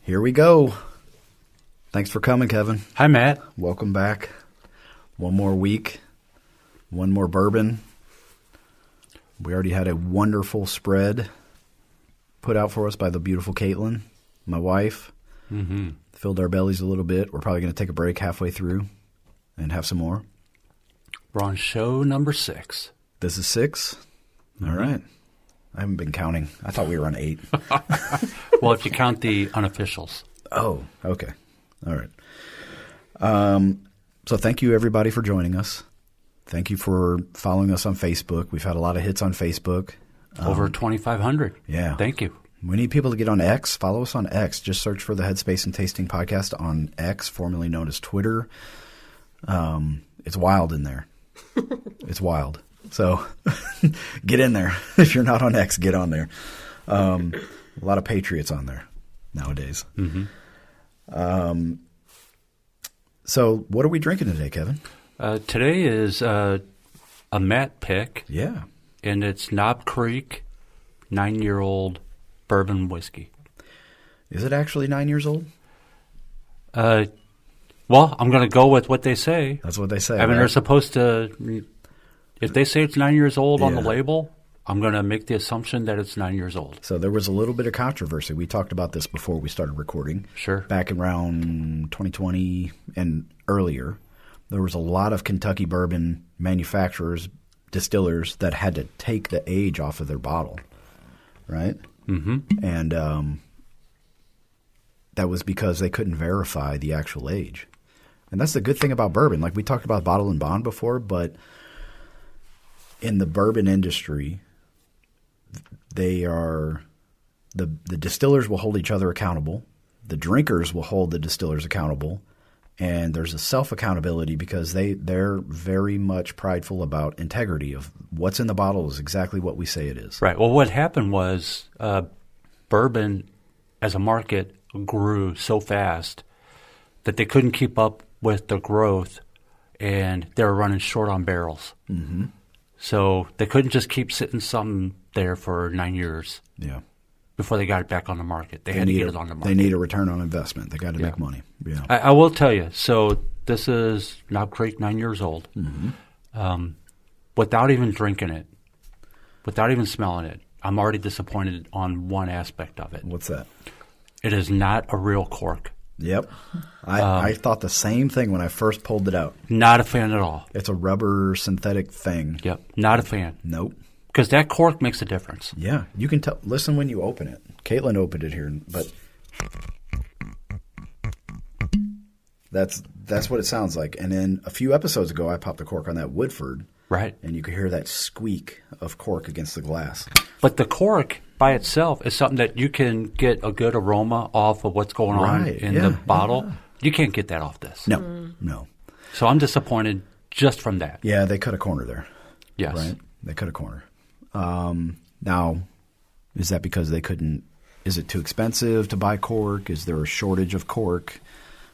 Here we go. Thanks for coming, Kevin. Hi, Matt. Welcome back. One more week. One more bourbon. We already had a wonderful spread put out for us by the beautiful Caitlin, my wife. Mm-hmm. Filled our bellies a little bit. We're probably going to take a break halfway through and have some more. We're on show number 6. This is 6? Mm-hmm. All right. I haven't been counting. I thought we were on 8. Well, if you count the unofficials. Oh, okay. All right. So thank you, everybody, for joining us. Thank you for following us on Facebook. We've had a lot of hits on Facebook. Over 2,500. Yeah. Thank you. We need people to get on X. Follow us on X. Just search for the Headspace and Tasting Podcast on X, formerly known as Twitter. It's wild in there. It's wild. So get in there. If you're not on X, get on there. A lot of patriots on there nowadays. Mm-hmm. So what are we drinking today, Kevin? Today is a Matt pick. Yeah. And it's Knob Creek 9-year-old bourbon whiskey. Is it actually 9 years old? Well, I'm going to go with what they say. That's what they say. I mean, right? they're supposed to, if they say it's 9 years old on the label, I'm going to make the assumption that it's 9 years old. So there was a little bit of controversy. We talked about this before we started recording. Sure. Back around 2020 and earlier, there was a lot of Kentucky bourbon manufacturers, distillers that had to take the age off of their bottle, right? Mm-hmm. And that was because they couldn't verify the actual age. And that's the good thing about bourbon. Like we talked about bottle and bond before, but in the bourbon industry, they are the distillers will hold each other accountable. The drinkers will hold the distillers accountable. And there's a self-accountability because they're very much prideful about integrity of what's in the bottle is exactly what we say it is. Right. Well, what happened was bourbon as a market grew so fast that they couldn't keep up with the growth, and they were running short on barrels. Mm-hmm. So they couldn't just keep sitting something there for 9 years. Yeah. Before they got it back on the market. They had to get it on the market. They need a return on investment. They got to make money. Yeah. I will tell you. So this is Knob Creek, 9 years old. Mm-hmm. Without even drinking it, without even smelling it, I'm already disappointed on one aspect of it. What's that? It is not a real cork. Yep. I thought the same thing when I first pulled it out. Not a fan at all. It's a rubber synthetic thing. Yep. Not a fan. Nope. Because that cork makes a difference. Yeah. You can tell. Listen when you open it. Caitlin opened it here, but that's what it sounds like. And then a few episodes ago, I popped the cork on that Woodford. Right. And you could hear that squeak of cork against the glass. But the cork by itself is something that you can get a good aroma off of what's going on in the bottle. Yeah. You can't get that off this. No. So I'm disappointed just from that. Yeah, they cut a corner there. Yes. Right? They cut a corner. Now, is that because they couldn't – is it too expensive to buy cork? Is there a shortage of cork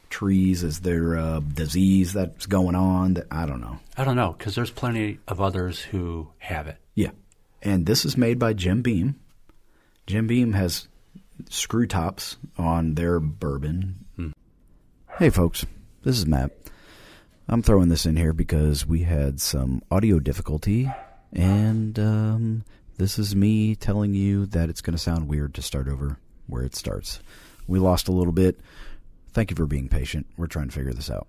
trees? Is there a disease that's going on? I don't know. I don't know because there's plenty of others who have it. Yeah. And this is made by Jim Beam. Jim Beam has screw tops on their bourbon. Hey, folks. This is Matt. I'm throwing this in here because we had some audio difficulty, and this is me telling you that it's going to sound weird to start over where it starts. We lost a little bit. Thank you for being patient. We're trying to figure this out.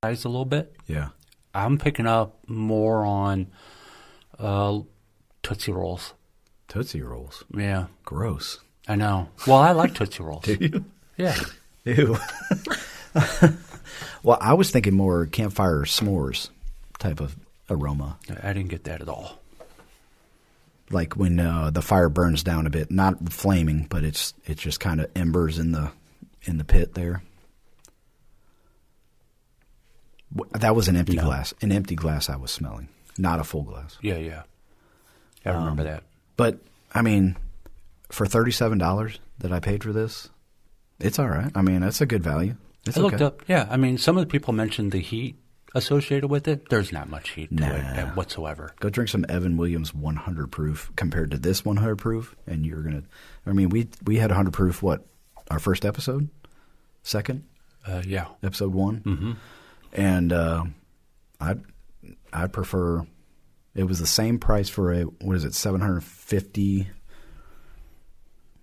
A little bit? Yeah. I'm picking up more on Tootsie Rolls. Tootsie Rolls? Yeah. Gross. I know. Well, I like Tootsie Rolls. Do you? Yeah. Ew. Well, I was thinking more campfire s'mores type of aroma. I didn't get that at all. Like when the fire burns down a bit, not flaming, but it's just kind of embers in the pit there. That was an empty glass. An empty glass I was smelling, not a full glass. Yeah. I remember that. But, I mean, for $37 that I paid for this, it's all right. I mean, that's a good value. It's I looked up. Yeah, I mean, some of the people mentioned the heat associated with it. There's not much heat to it whatsoever. Go drink some Evan Williams 100 proof compared to this 100 proof, and you're going to – I mean, we had 100 proof, our first episode, second, Yeah. episode 1. Mm-hmm. And I prefer. It was the same price for a, what is it, 750.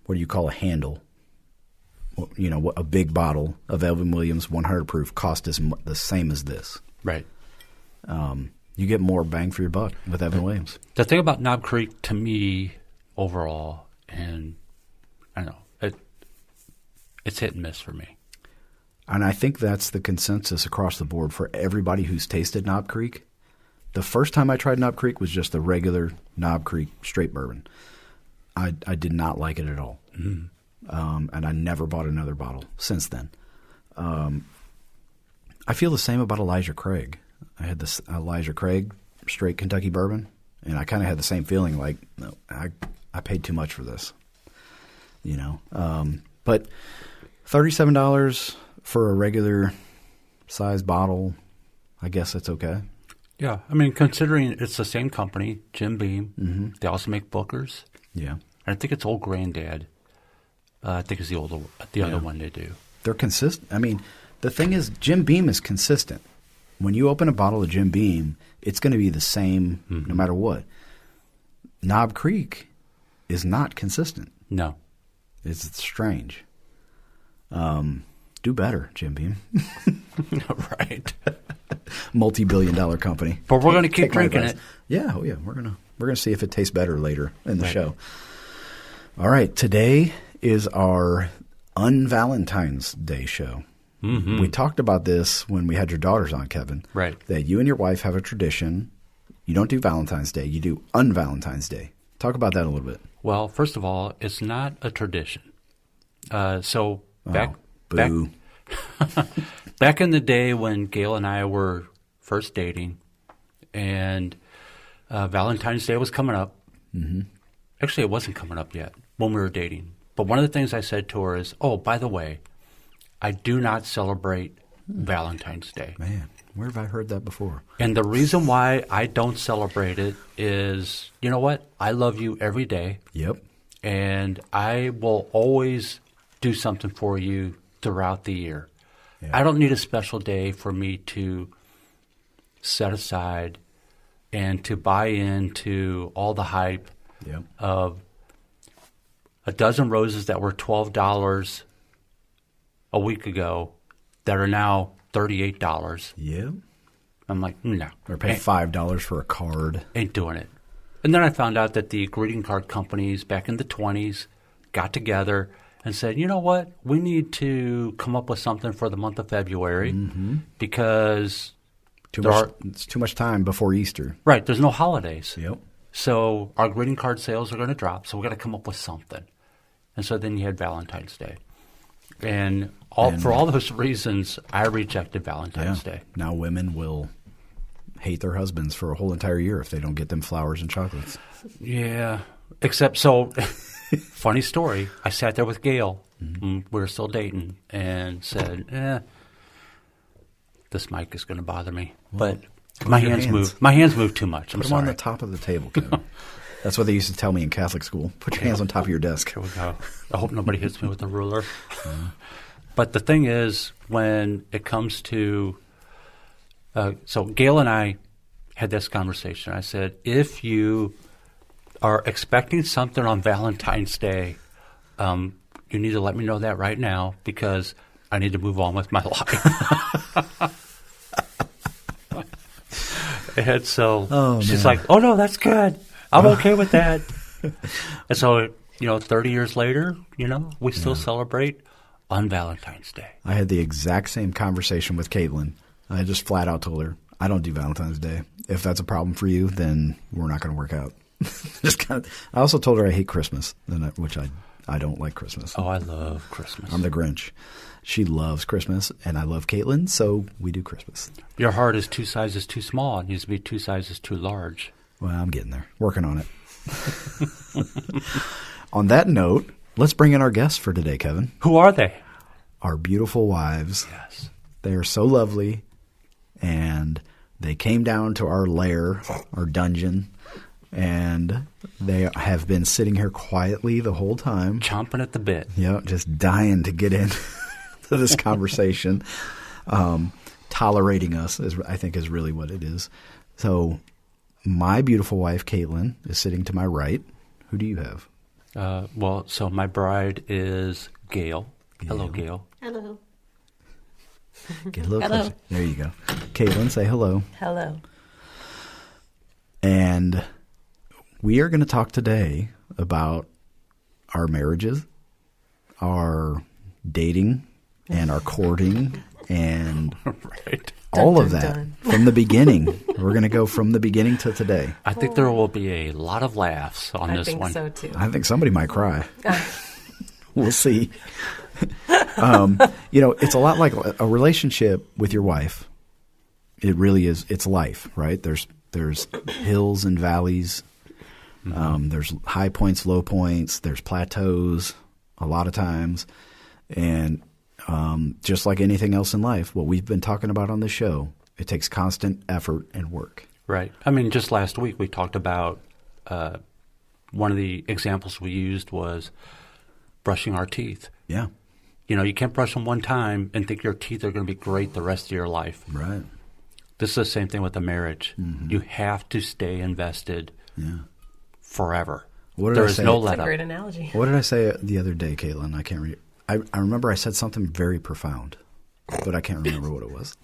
What do you call a handle? You know, a big bottle of Evan Williams 100 proof cost the same as this. Right. You get more bang for your buck with Evan Williams. The thing about Knob Creek, to me, overall, and I don't know, it's hit and miss for me. And I think that's the consensus across the board for everybody who's tasted Knob Creek. The first time I tried Knob Creek was just the regular Knob Creek straight bourbon. I did not like it at all. Mm-hmm. And I never bought another bottle since then. I feel the same about Elijah Craig. I had this Elijah Craig straight Kentucky bourbon, and I kind of had the same feeling like, no, I paid too much for this, you know. But $37 for a regular size bottle, I guess that's okay. Yeah. I mean, considering it's the same company, Jim Beam, Mm-hmm. they also make Booker's. Yeah. And I think it's Old Granddad. I think is the other one they do. They're consistent. I mean, the thing is, Jim Beam is consistent. When you open a bottle of Jim Beam, it's going to be the same no matter what. Knob Creek is not consistent. No. It's strange. Do better, Jim Beam. Right. Multi-billion-dollar company. But we're going to keep Take my drinking advice. it. Yeah, oh yeah. We're gonna see if it tastes better later in the show. All right, today is our Un-Valentine's Day show. Mm-hmm. We talked about this when we had your daughters on, Kevin. Right. That you and your wife have a tradition. You don't do Valentine's Day. You do Un-Valentine's Day. Talk about that a little bit. Well, first of all, it's not a tradition. Back in the day when Gail and I were first dating, and Valentine's Day was coming up. Mm-hmm. Actually, it wasn't coming up yet when we were dating. But one of the things I said to her is, "Oh, by the way, I do not celebrate Valentine's Day." Man, where have I heard that before? And the reason why I don't celebrate it is, you know what? I love you every day. Yep. And I will always do something for you throughout the year. Yeah. I don't need a special day for me to set aside and to buy into all the hype Yep. of a dozen roses that were $12 a week ago that are now $38. Yep. I'm like, no. Or pay $5 for a card. Ain't doing it. And then I found out that the greeting card companies back in the 20s got together and said, you know what, we need to come up with something for the month of February because It's too much time before Easter. right, there's no holidays. Yep. So our greeting card sales are going to drop, so we've got to come up with something. And so then you had Valentine's Day. And for all those reasons, I rejected Valentine's Day. Now women will hate their husbands for a whole entire year if they don't get them flowers and chocolates. Yeah. Except, so, funny story. I sat there with Gail. We were still dating and said, this mic is going to bother me. But my hands move. My hands move too much. I'm Put them sorry. on the top of the table, Kevin. That's what they used to tell me in Catholic school. Put your hands on top of your desk. Here we go. I hope nobody hits me with a ruler. But the thing is, when it comes to so Gail and I had this conversation. I said, if you are expecting something on Valentine's Day, you need to let me know that right now because I need to move on with my life. And so she's like, oh, no, that's good. I'm okay with that. And so, 30 years later, we still celebrate on Valentine's Day. I had the exact same conversation with Caitlin. I just flat out told her, I don't do Valentine's Day. If that's a problem for you, then we're not going to work out. I also told her I hate Christmas, which I don't like Christmas. Oh, I love Christmas. I'm the Grinch. She loves Christmas, and I love Caitlin, so we do Christmas. Your heart is 2 sizes too small. It needs to be 2 sizes too large. Well, I'm getting there. Working on it. On that note, let's bring in our guests for today, Kevin. Who are they? Our beautiful wives. Yes. They are so lovely, and they came down to our lair, our dungeon, and they have been sitting here quietly the whole time. Chomping at the bit. Yeah, just dying to get in to this conversation. Tolerating us, I think, is really what it is. So my beautiful wife, Caitlin, is sitting to my right. Who do you have? So my bride is Gail. Hello, Gail. Hello. Get a little Hello. closer. There you go. Caitlin, say hello. Hello. And we are going to talk today about our marriages, our dating, and our courting, and Right. all Dun, of dun, that dun. from the beginning. We're going to go from the beginning to today. I think there will be a lot of laughs on I this think one. so too. I think somebody might cry. We'll see. It's a lot like a relationship with your wife. It really is. It's life, right? There's hills and valleys. There's high points, low points. There's plateaus a lot of times. And just like anything else in life, what we've been talking about on this show, it takes constant effort and work. Right. I mean, just last week we talked about one of the examples we used was brushing our teeth. Yeah. You can't brush them one time and think your teeth are going to be great the rest of your life. Right. This is the same thing with a marriage. You have to stay invested forever. What did There I is say? no That's let a up. great analogy. What did I say the other day, Caitlin? I can't remember. I remember I said something very profound, but I can't remember what it was.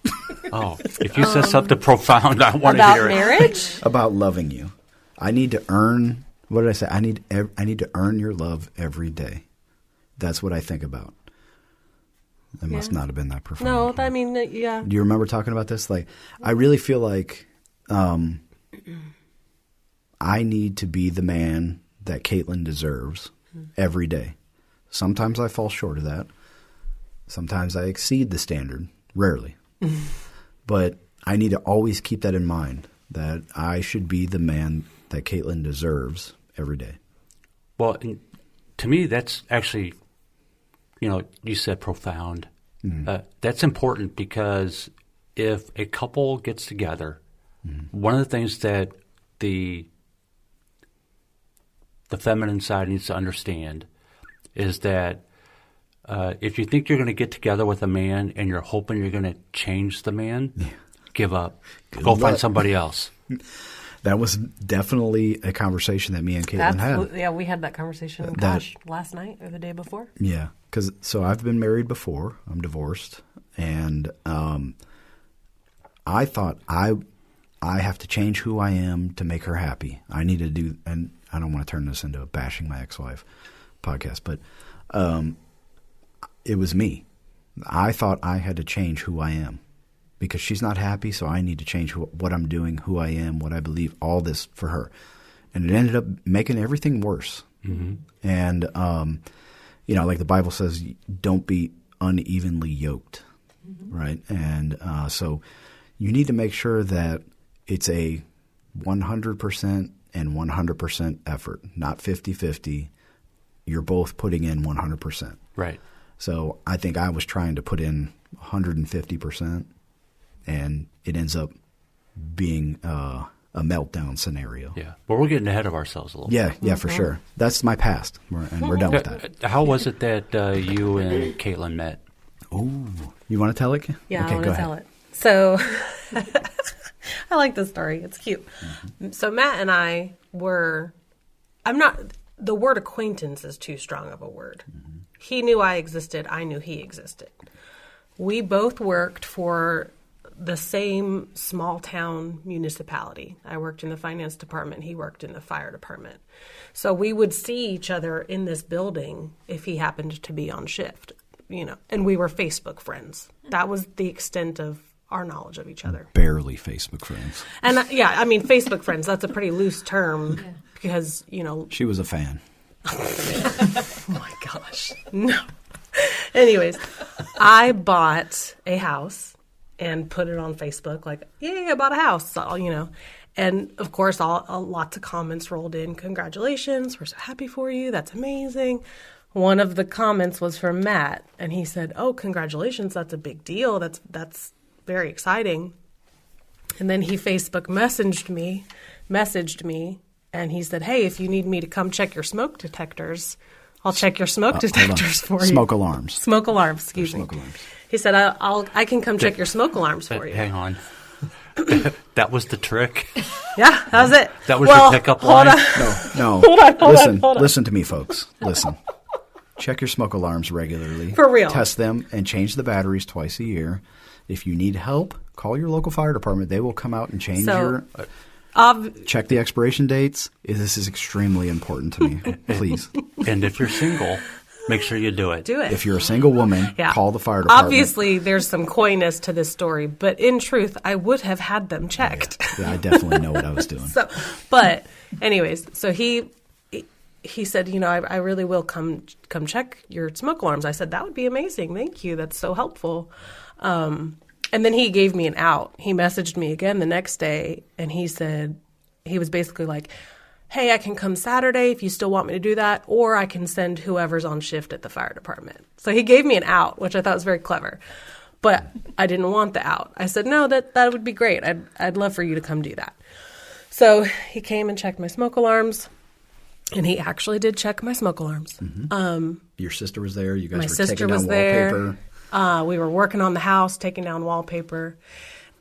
Oh, if you said something profound, I want to About hear it. marriage? About loving you. I need to earn. What did I say? I need to earn your love every day. That's what I think about. It must not have been that profound. No, I mean, yeah. Do you remember talking about this? Like, I really feel like I need to be the man that Caitlin deserves every day. Sometimes I fall short of that. Sometimes I exceed the standard. Rarely. But I need to always keep that in mind, that I should be the man that Caitlin deserves every day. Well, and to me, that's actually, you said profound. That's important because if a couple gets together, one of the things that the feminine side needs to understand is that if you think you're going to get together with a man and you're hoping you're going to change the man, give up. Go find somebody else. That was definitely a conversation that me and Caitlin had. Yeah, we had that conversation, last night or the day before. Yeah, so I've been married before. I'm divorced, and I thought I have to change who I am to make her happy. I need to do, and I don't want to turn this into a bashing my ex-wife podcast, but it was me. I thought I had to change who I am because she's not happy, so I need to change what I'm doing, who I am, what I believe, all this for her. And it ended up making everything worse. And, like the Bible says, don't be unevenly yoked, right? And so you need to make sure that it's a 100% and 100% effort, not 50-50. You're both putting in 100%. Right. So I think I was trying to put in 150%, and it ends up being a meltdown scenario. Yeah. But we're getting ahead of ourselves a little bit. Yeah, for sure. That's my past, and we're done with that. How was it that you and Caitlin met? Ooh, you want to tell it? Yeah, okay, I want go to ahead. tell it. So I like this story. It's cute. So Matt and I were, the word acquaintance is too strong of a word. He knew I existed. I knew he existed. We both worked for the same small town municipality. I worked in the finance department. He worked in the fire department. So we would see each other in this building if he happened to be on shift, and we were Facebook friends. That was the extent of our knowledge of each other. Barely Facebook friends. And Facebook friends, that's a pretty loose term because, She was a fan. oh my gosh. No. Anyways, I bought a house and put it on Facebook like, yay, I bought a house, And, of course, lots of comments rolled in. Congratulations. We're so happy for you. That's amazing. One of the comments was from Matt, and he said, oh, congratulations. That's a big deal. That's very exciting. And then he Facebook messaged me And he said, hey, if you need me to come check your smoke detectors, I'll check your smoke detectors for you. Smoke alarms. Smoke alarms, excuse me. Smoke alarms. He said, I can come check your smoke alarms for you. Hang on. That was the trick. Yeah, that was it. That was your pickup line? No. Hold on. Listen to me, folks. Listen. Check your smoke alarms regularly. For real. Test them and change the batteries twice a year. If you need help, call your local fire department. They will come out and change check the expiration dates. This is extremely important to me. Please. And if you're single, make sure you do it. Do it. If you're a single woman, call the fire department. Obviously, there's some coyness to this story, but in truth, I would have had them checked. Yeah, I definitely know what I was doing. But anyways, so he said, I really will come check your smoke alarms. I said, that would be amazing. Thank you. That's so helpful. And then he gave me an out. He messaged me again the next day, and he said, he was basically like, hey, I can come Saturday if you still want me to do that, or I can send whoever's on shift at the fire department. So he gave me an out, which I thought was very clever. But I didn't want the out. I said, no, that would be great. I'd love for you to come do that. So he came and checked my smoke alarms, and he actually did check my smoke alarms. Mm-hmm. Your sister was there. You guys were taking down wallpaper. There. We were working on the house, taking down wallpaper.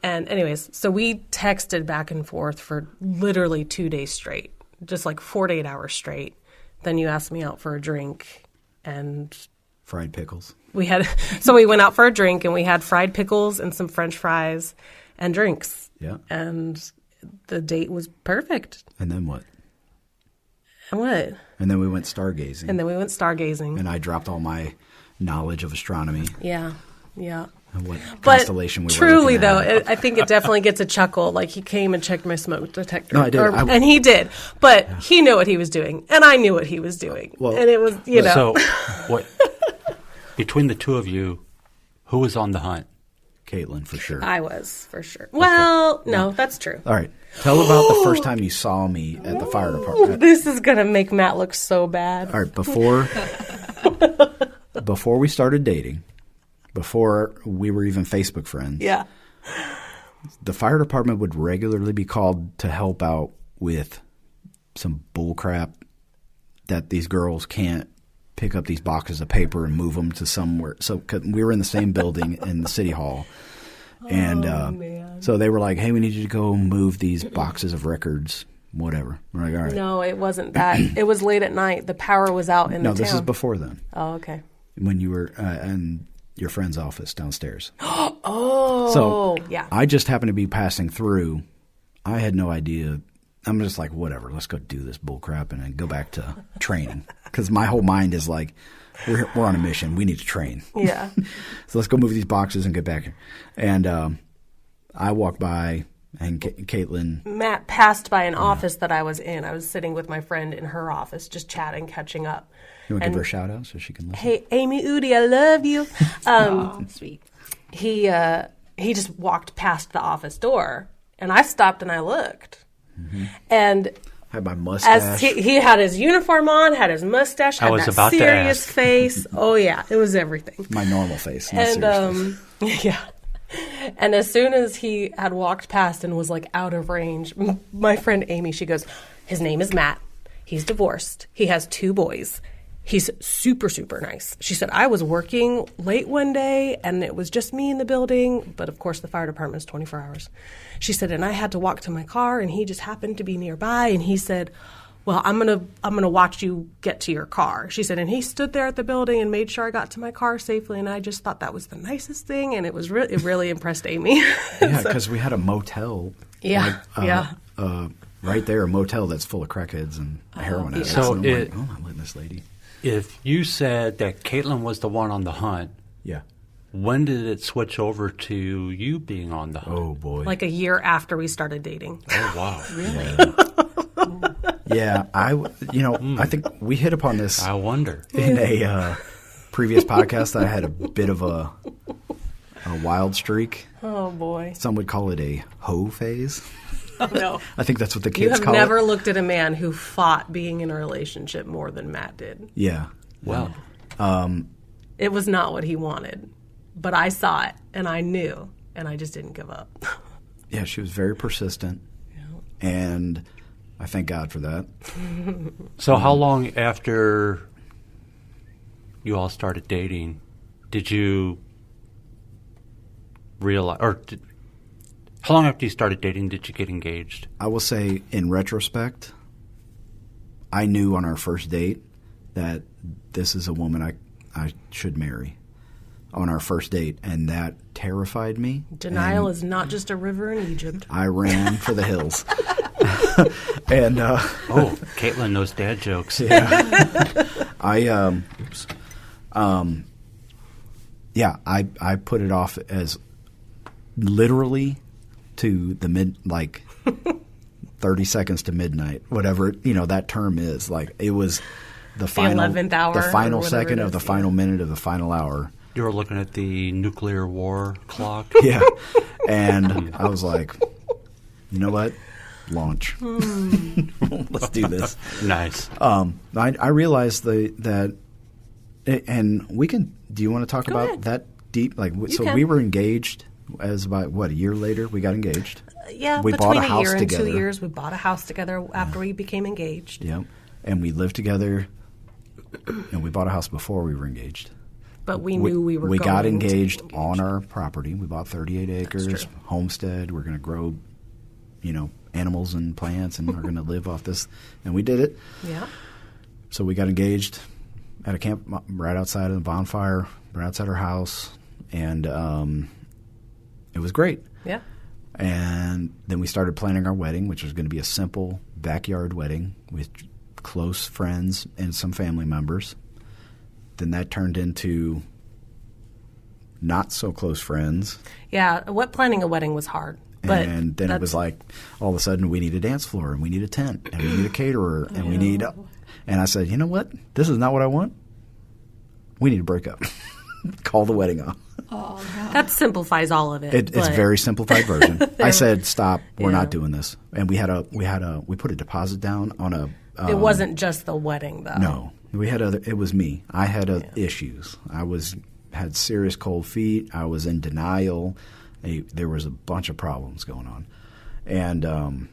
And anyways, so we texted back and forth for literally 2 days straight, just like 4 to 8 hours straight. Then you asked me out for a drink and fried pickles. We went out for a drink and we had fried pickles and some French fries and drinks. Yeah. And the date was perfect. And then what? And what? And then we went stargazing. And I dropped all my knowledge of astronomy. Yeah. And what constellation we were truly, looking at. though, I think it definitely gets a chuckle. Like, he came and checked my smoke detector. No, I did. And he did. But he knew what he was doing. And I knew what he was doing. Well, and it was, So, between the two of you, who was on the hunt? Caitlin, for sure. I was, for sure. Well, no, that's true. All right. Tell about the first time you saw me at the fire department. This is going to make Matt look so bad. All right. Before we started dating, before we were even Facebook friends, the fire department would regularly be called to help out with some bull crap that these girls can't pick up these boxes of paper and move them to somewhere. So 'cause we were in the same building in the city hall. And so they were like, hey, we need you to go move these boxes of records, whatever. We're like, all right. No, it wasn't that. It was late at night. The power was out in the town. No, this is before then. Oh, okay. When you were in your friend's office downstairs. Oh, so yeah. I just happened to be passing through. I had no idea. I'm just like, whatever, let's go do this bull crap and then go back to training. Because my whole mind is like, we're on a mission. We need to train. Yeah. So let's go move these boxes and get back here. And I walked by, and Caitlin. Matt passed by an office that I was in. I was sitting with my friend in her office, just chatting, catching up. You want to give her a shout out so she can listen? Hey, Amy Udi, I love you. Sweet. He just walked past the office door, and I stopped and I looked. Mm-hmm. And I had my mustache. As he had his uniform on, had his mustache, had that serious face. Oh yeah, it was everything. My normal face, not and yeah. And as soon as he had walked past and was like out of range, my friend Amy, she goes, his name is Matt. He's divorced. He has 2 boys. He's super, super nice. She said, I was working late one day and it was just me in the building. But of course, the fire department is 24 hours. She said, and I had to walk to my car and he just happened to be nearby. And he said, well, I'm gonna watch you get to your car. She said, and he stood there at the building and made sure I got to my car safely. And I just thought that was the nicest thing. And it really impressed Amy. Yeah, because we had a motel. Yeah, right there, a motel that's full of crackheads and heroin addicts. So and I'm like, I'm letting this lady. If you said that Caitlin was the one on the hunt, yeah, when did it switch over to you being on the hunt? Oh boy, like a year after we started dating. Oh wow, really? Yeah, I think we hit upon this. I wonder in a previous podcast. I had a bit of a wild streak. Oh boy, some would call it a hoe phase. Oh, no. I think that's what the kids call You it. have never looked at a man who fought being in a relationship more than Matt did. Yeah. Well, it was not what he wanted, but I saw it and I knew, and I just didn't give up. Yeah, she was very persistent, and I thank God for that. So how long after you all started dating did you realize, how long after you started dating did you get engaged? I will say, in retrospect, I knew on our first date that this is a woman I should marry on our first date, and that terrified me. Denial is not just a river in Egypt. I ran for the hills. And Caitlin knows dad jokes. Yeah. I put it off as literally to the 30 seconds to midnight, whatever, that term is. Like, it was the final 11th hour, the final or whatever second it of is, the final minute of the final hour. You were looking at the nuclear war clock. Yeah. And I was like, you know what? Launch. Let's do this. Nice. I realized that, and we can. Do you want to talk Go about ahead. that deep? Like, so can. we were engaged. As about a year later, we got engaged. Yeah, we between bought a house year and together. 2 years, we bought a house together after we became engaged. Yep. And we lived together. And we bought a house before we were engaged. But we knew we were We going got to be engaged engaged on our property. We bought 38 acres, true. homestead. We're going to grow, animals and plants, and we're going to live off this. And we did it. Yeah. So we got engaged at a camp right outside of the bonfire, right outside our house. And it was great. Yeah. And then we started planning our wedding, which was going to be a simple backyard wedding with close friends and some family members. Then that turned into not so close friends. Yeah. Planning a wedding was hard. But And then it was like, all of a sudden, we need a dance floor, and we need a tent, and we need a caterer, and we need... And I said, you know what? This is not what I want. We need to break up. Call the wedding off. Oh, no. that simplifies all of it. It's a but- very simplified version. I said, stop. We're Yeah. not doing this. And we put a deposit down on a... It wasn't just the wedding, though. No. It was me. I had issues. I had serious cold feet. I was in denial. There was a bunch of problems going on. And,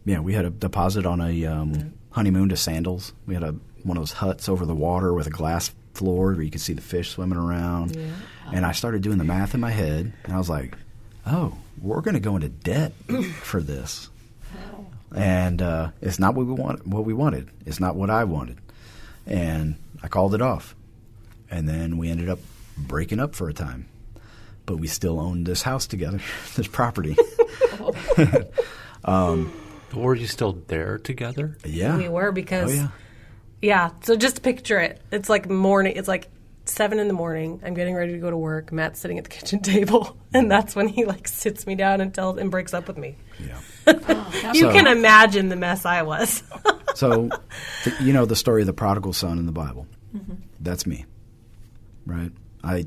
we had a deposit on a honeymoon to Sandals. We had one of those huts over the water with a glass floor where you could see the fish swimming around. Yeah. And I started doing the math in my head, and I was like, oh, we're going to go into debt for this. And it's not what we wanted. It's not what I wanted. And I called it off. And then we ended up breaking up for a time. But we still owned this house together, this property. Were you still there together? Yeah. We were because... Oh, yeah. Yeah, so just picture it. It's like morning. It's like 7 in the morning. I'm getting ready to go to work. Matt's sitting at the kitchen table, and that's when he sits me down and breaks up with me. Yeah. You can imagine the mess I was. So, the story of the prodigal son in the Bible. Mm-hmm. That's me, right? I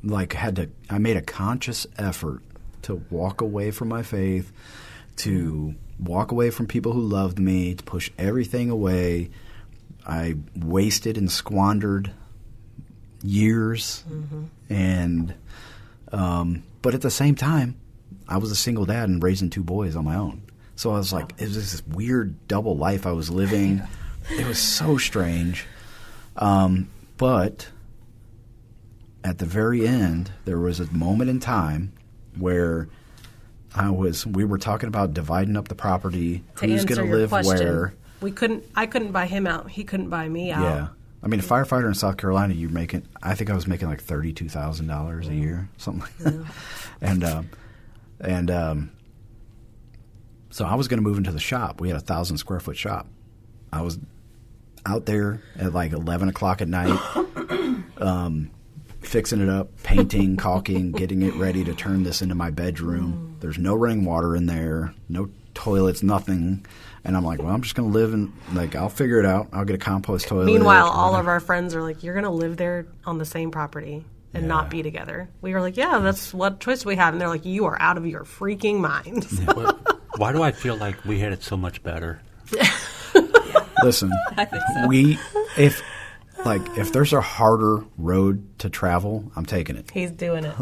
made a conscious effort to walk away from my faith, to walk away from people who loved me, to push everything away. I wasted and squandered years, and but at the same time, I was a single dad and raising 2 boys on my own. So I was like, it was this weird double life I was living. It was so strange. But at the very end, there was a moment in time where we were talking about dividing up the property, who's going to live where. I couldn't buy him out. He couldn't buy me out. Yeah. I mean, a firefighter in South Carolina, I think I was making like $32,000 a year, something like that. And so I was going to move into the shop. We had a 1,000 square foot shop. I was out there at like 11 o'clock at night, fixing it up, painting, caulking, getting it ready to turn this into my bedroom. There's no running water in there, no toilets, nothing. And I'm like, well, I'm just going to live in, I'll figure it out. I'll get a compost toilet. Meanwhile, all of our friends are like, you're going to live there on the same property and not be together. We were like, yeah, that's what choice we have. And they're like, you are out of your freaking minds. Why do I feel like we had it so much better? Listen, I think so. if there's a harder road to travel, I'm taking it. He's doing it.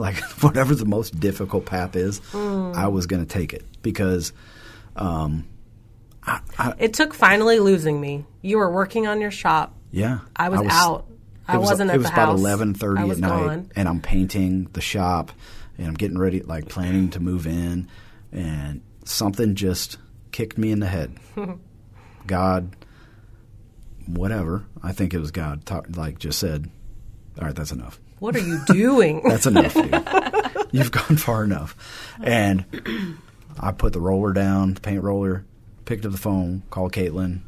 Whatever the most difficult path is, I was going to take it because It took finally losing me. You were working on your shop. Yeah. I was out. I wasn't at the house. It was about 11:30 at night, gone. and I'm painting the shop, and I'm getting ready, like planning to move in, and something just kicked me in the head. God, whatever. I think it was God. Just said, "All right, that's enough. What are you doing? That's enough, dude. You've gone far enough." And I put the roller down, the paint roller, picked up the phone, called Caitlin.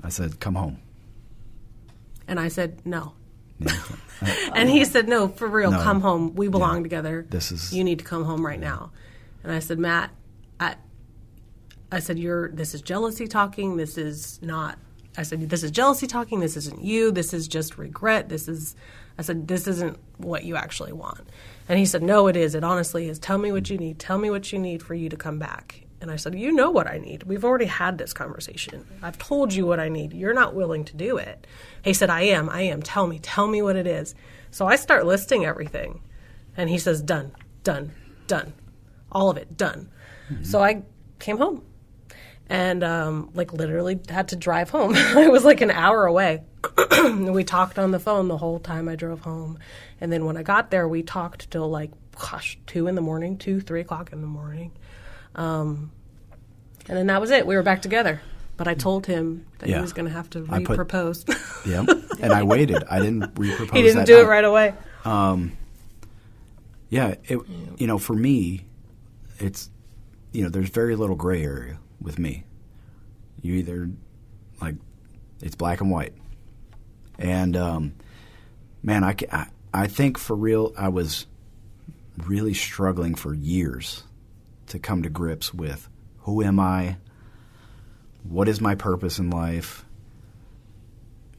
I said, "Come home." And I said, "No." Yeah. And he said, "No, for real, No. come home. We belong together. You need to come home right now." And I said, "Matt, I said, this is jealousy talking. This is not." I said, "This is jealousy talking. This isn't you. This is just regret. I said, this isn't what you actually want." And he said, "No, it is. It honestly is. Tell me what you need. Tell me what you need for you to come back." And I said, "You know what I need. We've already had this conversation. I've told you what I need. You're not willing to do it." He said, I am. Tell me what it is." So I start listing everything. And he says, done. All of it, done. Mm-hmm. So I came home and literally had to drive home. It was like an hour away. We talked on the phone the whole time I drove home. And then when I got there, we talked till 2 in the morning, 3 o'clock in the morning. And then that was it. We were back together. But I told him that he was going to have to re-propose. Yeah, and I waited. I didn't re-propose. He didn't do it right away. For me, it's, there's very little gray area with me. You either, it's black and white. And, man, I think for real, I was really struggling for years to come to grips with who am I, what is my purpose in life,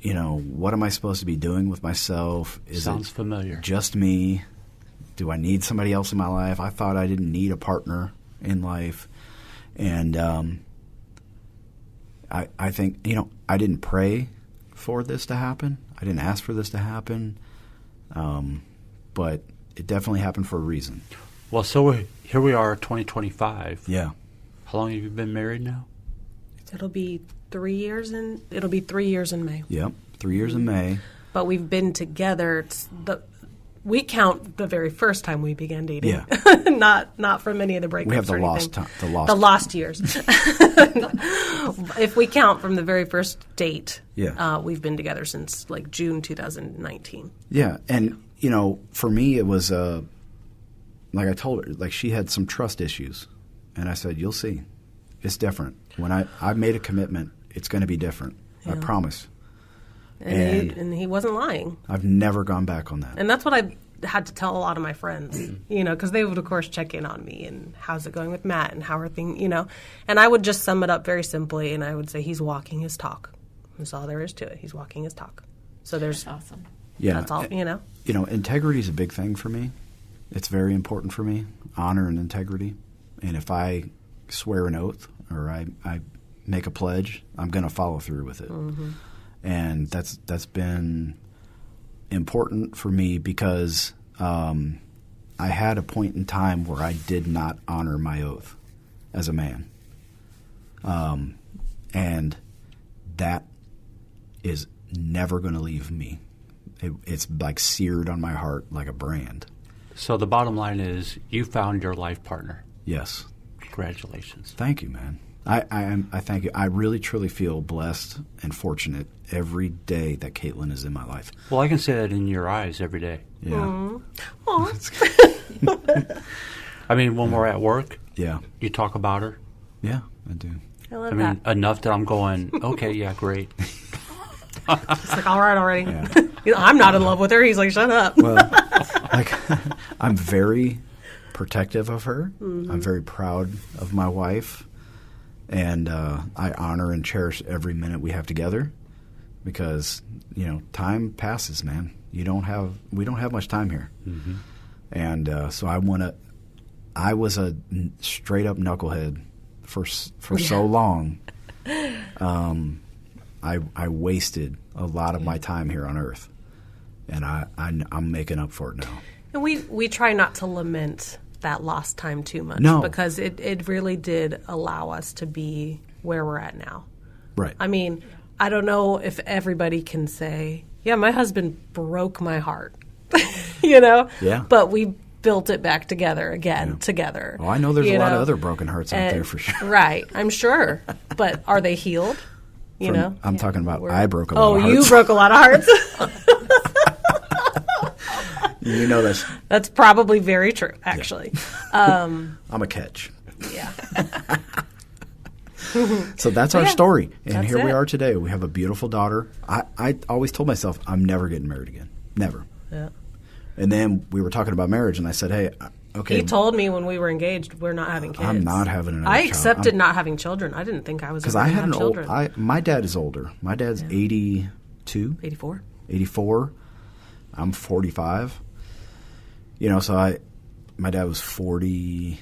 what am I supposed to be doing with myself? Sounds familiar. Just me? Do I need somebody else in my life? I thought I didn't need a partner in life. And I think, I didn't pray for this to happen. I didn't ask for this to happen. But it definitely happened for a reason. Well, so here we are, 2025. Yeah. How long have you been married now? It'll be 3 years in May. Yep, 3 years in May. But we've been together. We count the very first time we began dating. Yeah. not from any of the breakups. We have the or lost anything. time. The lost years. If we count from the very first date, we've been together since June 2019. Yeah, and for me it was like I told her, she had some trust issues, and I said, "You'll see, it's different. When I made a commitment, it's going to be different. I promise." And he wasn't lying. I've never gone back on that. And that's what I had to tell a lot of my friends, because they would, of course, check in on me and how's it going with Matt and how are things, And I would just sum it up very simply, and I would say he's walking his talk. That's all there is to it. He's walking his talk. So there's awesome. Yeah. That's all, integrity is a big thing for me. It's very important for me, honor and integrity. And if I swear an oath or I make a pledge, I'm going to follow through with it. Mm-hmm. And that's been important for me because I had a point in time where I did not honor my oath as a man. And that is never going to leave me. It's seared on my heart like a brand. So the bottom line is you found your life partner. Yes. Congratulations. Thank you, man. I thank you. I really, truly feel blessed and fortunate every day that Caitlin is in my life. Well, I can say that in your eyes every day. Yeah. I mean, when we're at work, you talk about her. Yeah, I do. I love that. Enough that I'm going, okay, yeah, great. It's all right already. Yeah. I'm not in love with her. He's like, shut up. Well, I'm very protective of her. Mm-hmm. I'm very proud of my wife. And I honor and cherish every minute we have together because, time passes, man. We don't have much time here. Mm-hmm. And so I was a straight up knucklehead for so long. I wasted a lot of my time here on Earth, and I'm making up for it now. And we try not to lament that lost time too much. No. Because it really did allow us to be where we're at now. Right. I mean, I don't know if everybody can say, yeah, my husband broke my heart, you know? Yeah. But we built it back together again, together. Well, I know there's you a lot of know? other broken hearts out there for sure. Right, I'm sure. But are they healed? You know? I'm talking about We're- I broke a lot of hearts. Oh, you broke a lot of hearts. You know That's probably very true, actually. I'm a catch. Yeah. So that's our story. And that's here we it. are today. We have a beautiful daughter. I always told myself I'm never getting married again. Never. Yeah. And then we were talking about marriage, and I said, hey, okay. He told me when we were engaged, we're not having kids. I'm not having another I child. accepted not having children. I didn't think I was Because ever I going to had have an old. children. My dad is older. My dad's 82, 84. 84. I'm 45. You know, so my dad was 40.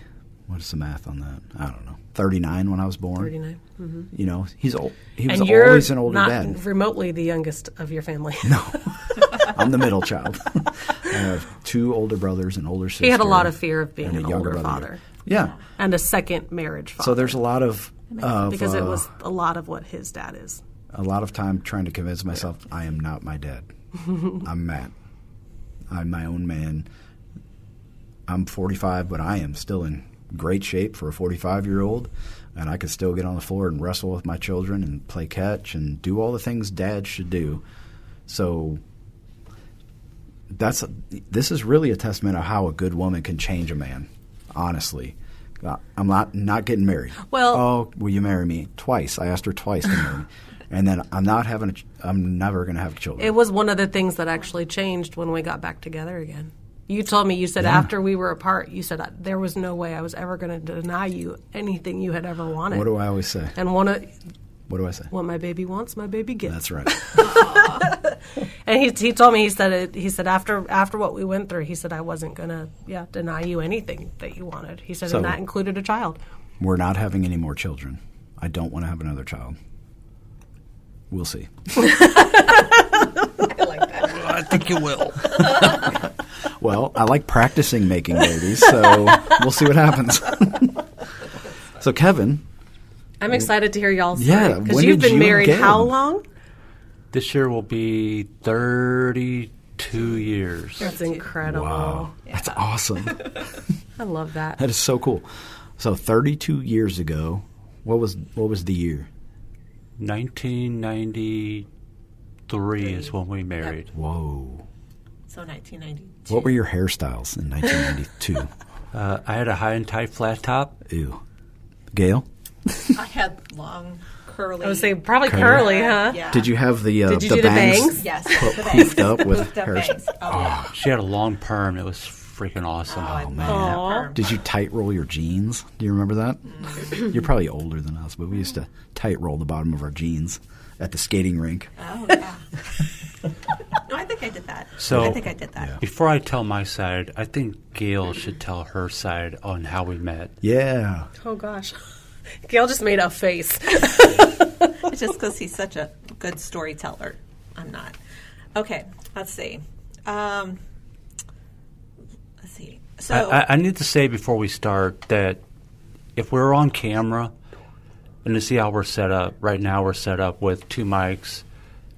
What is the math on that? I don't know. 39 when I was born. 39. Mm-hmm. You know, he's old. He was And you're always an older not dad. remotely the youngest of your family. No, I'm the middle child. I have two older brothers and older sister. He had a lot of fear of being and an a younger older brother. father. Yeah. And a second marriage father. So there's a lot of because it was a lot of what his dad is. a lot of time trying to convince myself I am not my dad. I'm Matt. I'm my own man. I'm 45, but I am still in great shape for a 45-year-old, and I could still get on the floor and wrestle with my children and play catch and do all the things dads should do. So this is really a testament of how a good woman can change a man, honestly. I'm not getting married. Well, oh, will you marry me? Twice. I asked her twice to marry me. And then I'm never going to have children. it was one of the things that actually changed when we got back together again. You told me, you said after we were apart, you said there was no way I was ever going to deny you anything you had ever wanted. What do I always say? And What do I say? what my baby wants, my baby gets. That's right. And he told me, he said after what we went through, he said I wasn't going to deny you anything that you wanted. He said, So- and that included a child. We're not having any more children. I don't want to have another child. We'll see. I like that. I think you will. Well, I like practicing making babies, so we'll see what happens. So, Kevin, I'm excited to hear y'all's Yeah, story. Because when you've did been you married get how him? long? This year will be 32 years. That's incredible. wow, that's awesome. I love that. That is so cool. So, 32 years ago, what was the year? 1993 is when we married. Whoa. So 1992. What were your hairstyles in 1992? I had a high and tight flat top. Ew. Gail? I had long, curly. I would say probably curly, huh? Yeah. Did you have the Did you do the bangs? Yes. Put- the bangs. poofed up with Poofed up hair- bangs. Oh, yeah. She had a long perm. It was freaking awesome. I love man. that Aw. perm. Did you tight roll your jeans? Do you remember that? You're probably older than us, but we used to tight roll the bottom of our jeans at the skating rink. Oh, yeah. No, I think I did that. So- I think I did that. Before I tell my side, I think Gail should tell her side on how we met. Yeah. Oh, gosh. Gail just made a face. It's just because he's such a good storyteller. I'm not. Okay, let's see. Let's see. So, I need to say before we start that if we're on camera, and to see how we're set up, right now we're set up with two mics,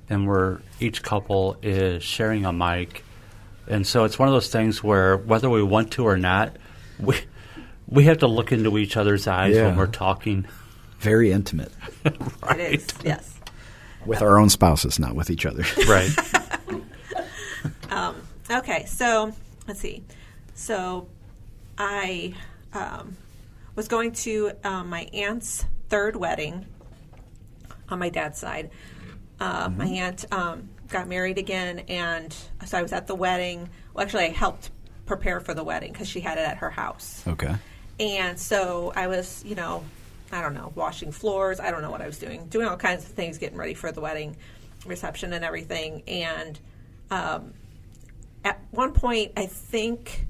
and each couple is sharing a mic. And so it's one of those things where whether we want to or not, we have to look into each other's eyes Yeah. when we're talking. Very intimate. it is, yes. With our own spouses, not with each other. Right. Okay, so let's see. So I was going to my aunt's third wedding on my dad's side. My aunt got married again, and so I was at the wedding. Well, actually, I helped prepare for the wedding because she had it at her house. Okay. And so I was, I don't know, washing floors. I don't know what I was doing all kinds of things, getting ready for the wedding reception and everything. And at one point, I think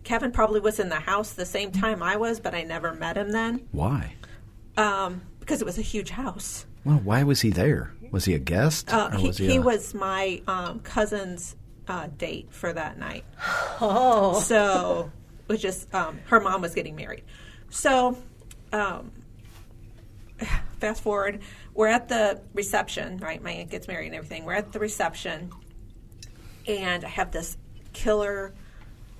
Kevin probably was in the house the same time I was, but I never met him then Why? because it was a huge house. Well, why was he there? Was he a guest? Or He was my cousin's date for that night. Oh. So it was just her mom was getting married. So fast forward. We're at the reception, right? My aunt gets married and everything. We're at the reception, and I have this killer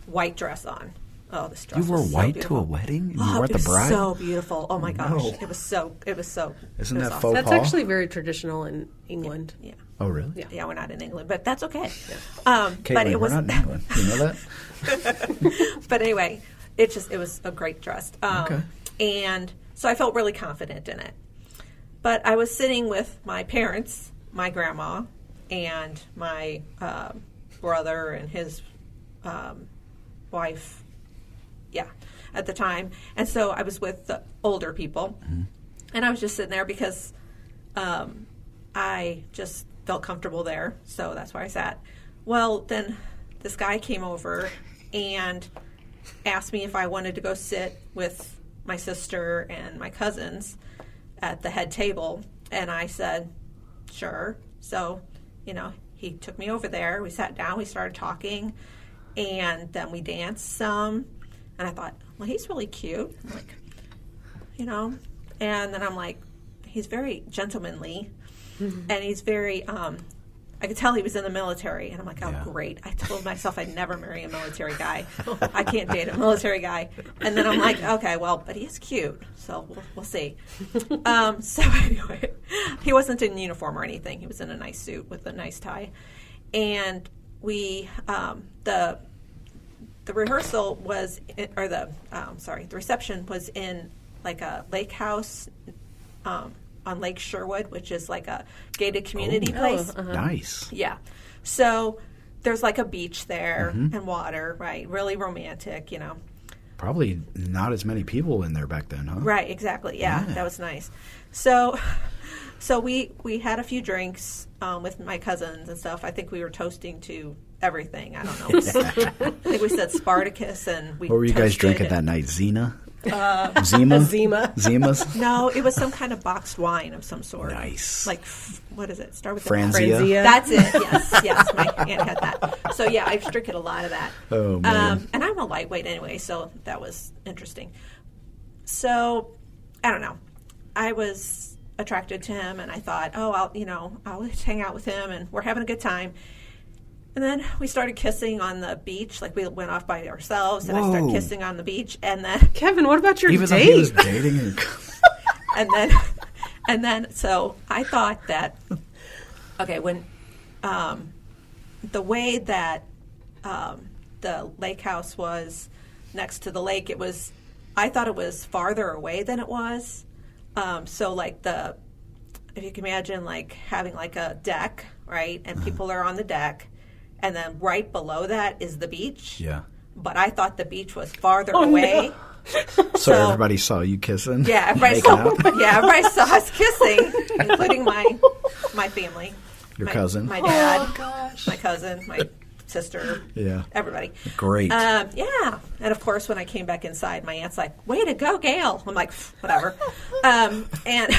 white dress on. Oh, this dress You wore was so white beautiful. to a wedding? You Oh, weren't it the was bride? so beautiful. Oh my gosh, No. it was so. Isn't it was that awesome. faux That's pas? actually very traditional in England. Yeah. Oh, really? Yeah, we're not in England, but that's okay. Caitlin, But it we're was, not in England. You know that? but anyway, it was a great dress. Okay. And so I felt really confident in it. But I was sitting with my parents, my grandma, and my brother and his wife, at the time. And so I was with the older people. Mm-hmm. And I was just sitting there because I just felt comfortable there. So that's where I sat. Well, then this guy came over and asked me if I wanted to go sit with my sister and my cousins at the head table. And I said, sure. So, he took me over there. We sat down. We started talking. And then we danced some. And I thought, well, he's really cute. I'm like, And then I'm like, he's very gentlemanly. Mm-hmm. And he's very, I could tell he was in the military. And I'm like, oh, great. I told myself I'd never marry a military guy. I can't date a military guy. And then I'm like, okay, well, but he's cute. So we'll see. So anyway, he wasn't in uniform or anything. He was in a nice suit with a nice tie. And we, the rehearsal was, the reception was in like a lake house on Lake Sherwood, which is like a gated community place. Nice. Yeah. So there's like a beach there and water, right? Really romantic, Probably not as many people in there back then, huh? Right, exactly. Yeah. That was nice. So we had a few drinks with my cousins and stuff. I think we were toasting to everything. I don't know. I think we said Spartacus, and we. What were you guys drinking that night? Zima? Zima? Zimas? No, it was some kind of boxed wine of some sort. Nice. Like, what is it? Start with Franzia? That's it. Yes. My aunt had that. So yeah, I was drinking a lot of that. Oh man. And I'm a lightweight anyway, so that was interesting. So I don't know. I was attracted to him, and I thought, oh, I'll just hang out with him, and we're having a good time. And then we started kissing on the beach. Like, we went off by ourselves, and I started kissing on the beach. And then Kevin, what about your Even date? though he was dating and and then so I thought that, okay, when the way that the lake house was next to the lake, I thought it was farther away than it was. So like if you can imagine like having like a deck, right? And people are on the deck. And then right below that is the beach. Yeah. But I thought the beach was farther away. No. So everybody saw you kissing? Yeah, everybody saw us kissing, including my family. Your cousin? My dad. Oh, gosh. My cousin, my sister. Yeah. Everybody. Great. Yeah. And of course, when I came back inside, my aunt's like, way to go, Gail. I'm like, whatever. And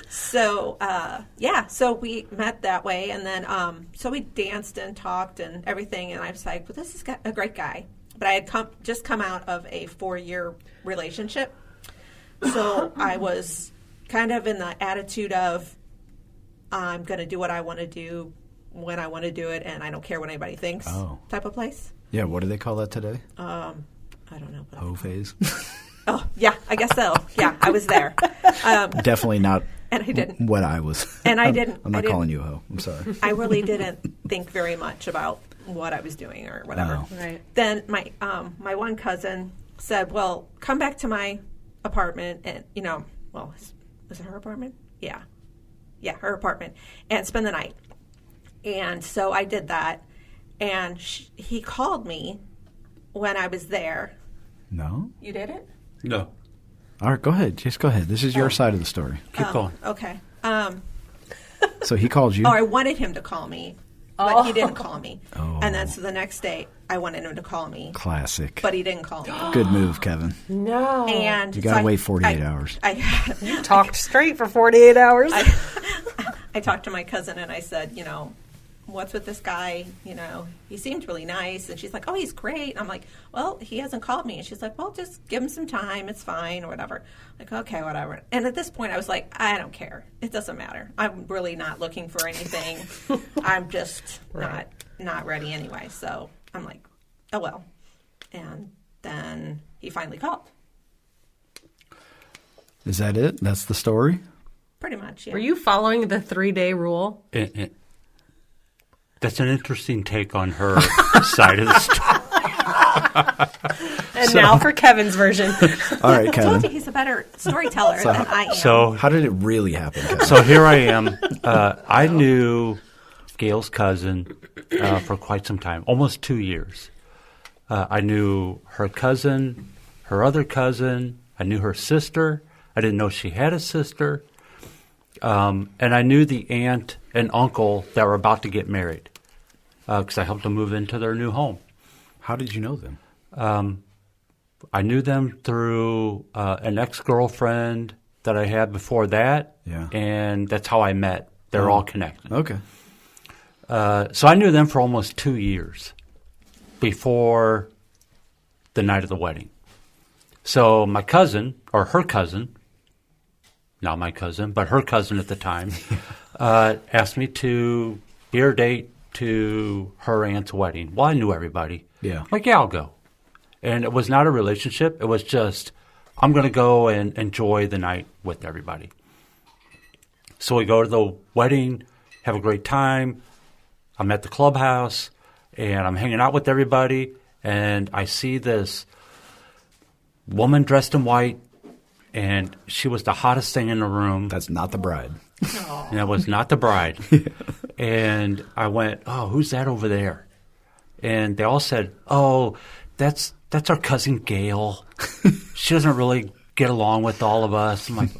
so, so we met that way. And then, so we danced and talked and everything. And I was like, well, this is a great guy. But I had just come out of a 4-year relationship. So I was kind of in the attitude of, I'm going to do what I want to do when I want to do it, and I don't care what anybody thinks type of place. Yeah, what do they call that today? I don't know. Hoe phase? Oh, yeah, I guess so. Yeah, I was there. Definitely not and I didn't. what I was. And I didn't. I'm not calling you a hoe. I'm sorry. I really didn't think very much about what I was doing or whatever. Oh. Right. Then my one cousin said, well, come back to my apartment and, was it her apartment? Yeah. Yeah, her apartment. And spend the night. And so I did that, and he called me when I was there. No? You did it? No. All right, go ahead. Just go ahead. This is your side of the story. Keep going. Okay. So he called you? I wanted him to call me, but he didn't call me. Oh. And then so the next day, I wanted him to call me. Classic. But he didn't call me. Good move, Kevin. No. And You got to wait 48 hours. You talked straight for 48 hours. I talked to my cousin, and I said, what's with this guy? He seemed really nice. And she's like, oh, he's great. And I'm like, well, he hasn't called me. And she's like, well, just give him some time. It's fine or whatever. Like, okay, whatever. And at this point, I was like, I don't care. It doesn't matter. I'm really not looking for anything. I'm just not ready anyway. So I'm like, oh, well. And then he finally called. Is that it? That's the story? Pretty much, yeah. Were you following the 3-day rule? That's an interesting take on her side of the story. And now for Kevin's version. All right, I Kevin. told you he's a better storyteller than I am. So How did it really happen, Kevin? So here I am. I knew Gail's cousin for quite some time, almost 2 years. I knew her cousin, her other cousin. I knew her sister. I didn't know she had a sister. And I knew the aunt and uncle that were about to get married because I helped them move into their new home. How did you know them? I knew them through an ex-girlfriend that I had before that, and that's how I met. They're all connected. Okay. So I knew them for almost 2 years before the night of the wedding. So my cousin, or her cousin, not my cousin, but her cousin at the time, asked me to be her date to her aunt's wedding. Well, I knew everybody. Yeah. I'm like, yeah, I'll go. And it was not a relationship. It was just, I'm going to go and enjoy the night with everybody. So we go to the wedding, have a great time. I'm at the clubhouse, and I'm hanging out with everybody, and I see this woman dressed in white, and she was the hottest thing in the room. That's not the bride. And it was not the bride. And I went, oh, who's that over there? And they all said, oh, that's our cousin Gail. She doesn't really get along with all of us. I'm like,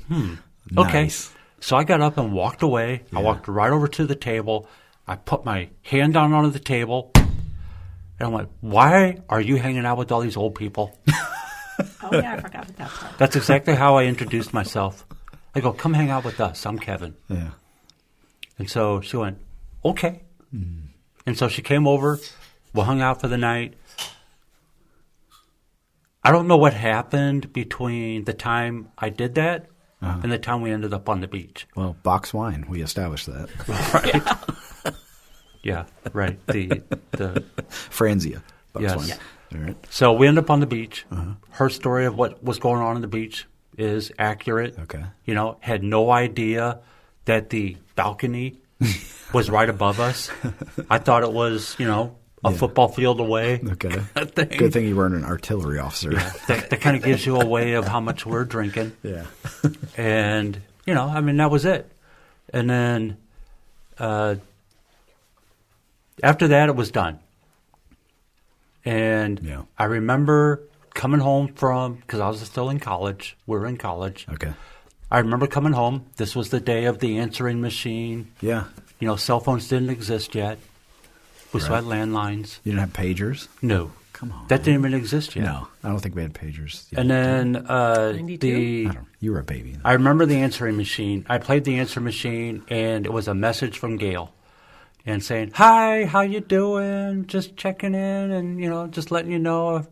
okay. Nice. So I got up and walked away. I walked right over to the table. I put my hand down onto the table. And I went, why are you hanging out with all these old people? Oh, yeah, I forgot about that part. That's exactly how I introduced myself. I go, come hang out with us. I'm Kevin. Yeah. And so she went, okay. And so she came over. We hung out for the night. I don't know what happened between the time I did that and the time we ended up on the beach. Well, box wine. We established that. Right. Yeah, right. The Franzia. Box Yes. wine. Yeah. All right. So we end up on the beach. Her story of what was going on the beach is accurate. Okay. Had no idea that the balcony was right above us. I thought it was, a football field away. Okay. Thing. Good thing you weren't an artillery officer. That kind of gives you a way of how much we're drinking. Yeah. And, that was it. And then after that, it was done. And I remember coming home because I was still in college. We were in college. Okay. I remember coming home. This was the day of the answering machine. Yeah. Cell phones didn't exist yet. We still had landlines. You didn't have pagers? No. Come on. That didn't even exist yet. No. I don't think we had pagers yet. And then 92? You were a baby. I remember the answering machine. I played the answering machine, and it was a message from Gail. And saying, hi, how you doing? Just checking in and, just letting you know,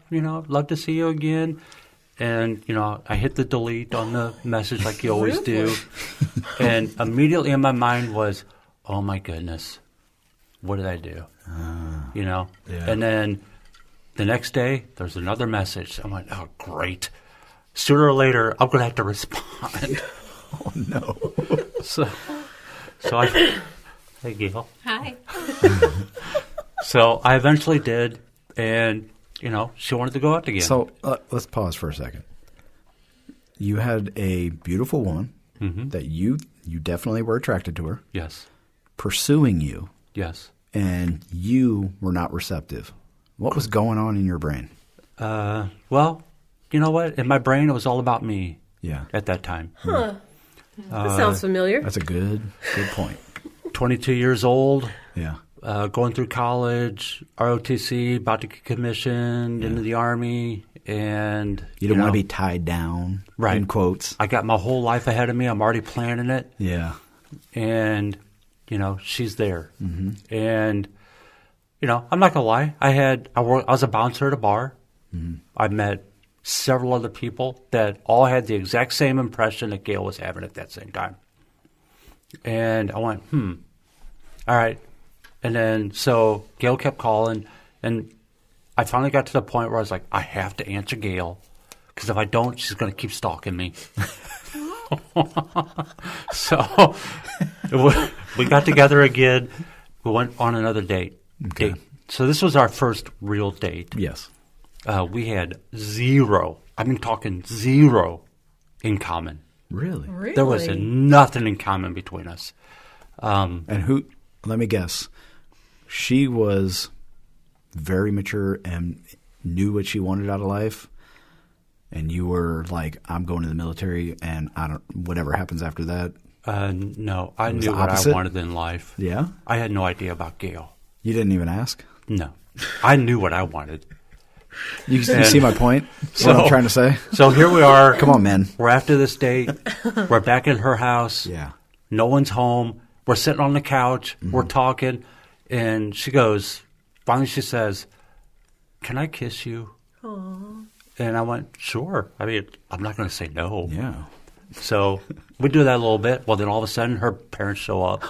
love to see you again. And, I hit the delete on the message like you always do. And immediately in my mind was, oh, my goodness, what did I do? Yeah. And then the next day, there's another message. I'm like, oh, great. Sooner or later, I'm going to have to respond. Oh, no. So I... Hey, Gail. Hi. So I eventually did, and, she wanted to go out again. So let's pause for a second. You had a beautiful woman that you definitely were attracted to her. Yes. Pursuing you. Yes. And you were not receptive. What was going on in your brain? Well, you know what? In my brain, it was all about me at that time. Huh. That sounds familiar. That's a good point. 22 years old. Yeah. Going through college, ROTC, about to get commissioned into the Army, and you didn't want to be tied down, right? In quotes. I got my whole life ahead of me. I'm already planning it. Yeah. And she's there. Mm-hmm. And, I'm not going to lie. I was a bouncer at a bar. Mm-hmm. I met several other people that all had the exact same impression that Gail was having at that same time. And I went, all right. And then so Gail kept calling, and I finally got to the point where I was like, I have to answer Gail, because if I don't, she's going to keep stalking me. So we got together again. We went on another date. Okay. So this was our first real date. Yes. We had zero, talking zero in common. Really? There was nothing in common between us. And let me guess, she was very mature and knew what she wanted out of life, and you were like, I'm going to the military, and whatever happens after that. No, I knew what I wanted in life. Yeah? I had no idea about Gail. You didn't even ask? No. I knew what I wanted. You see my point? What I'm trying to say? So here we are. Come on, man. We're after this date. We're back at her house. Yeah. No one's home. We're sitting on the couch. Mm-hmm. We're talking. And finally she says, can I kiss you? Aww. And I went, sure. I'm not going to say no. Yeah. So we do that a little bit. Well, then all of a sudden her parents show up.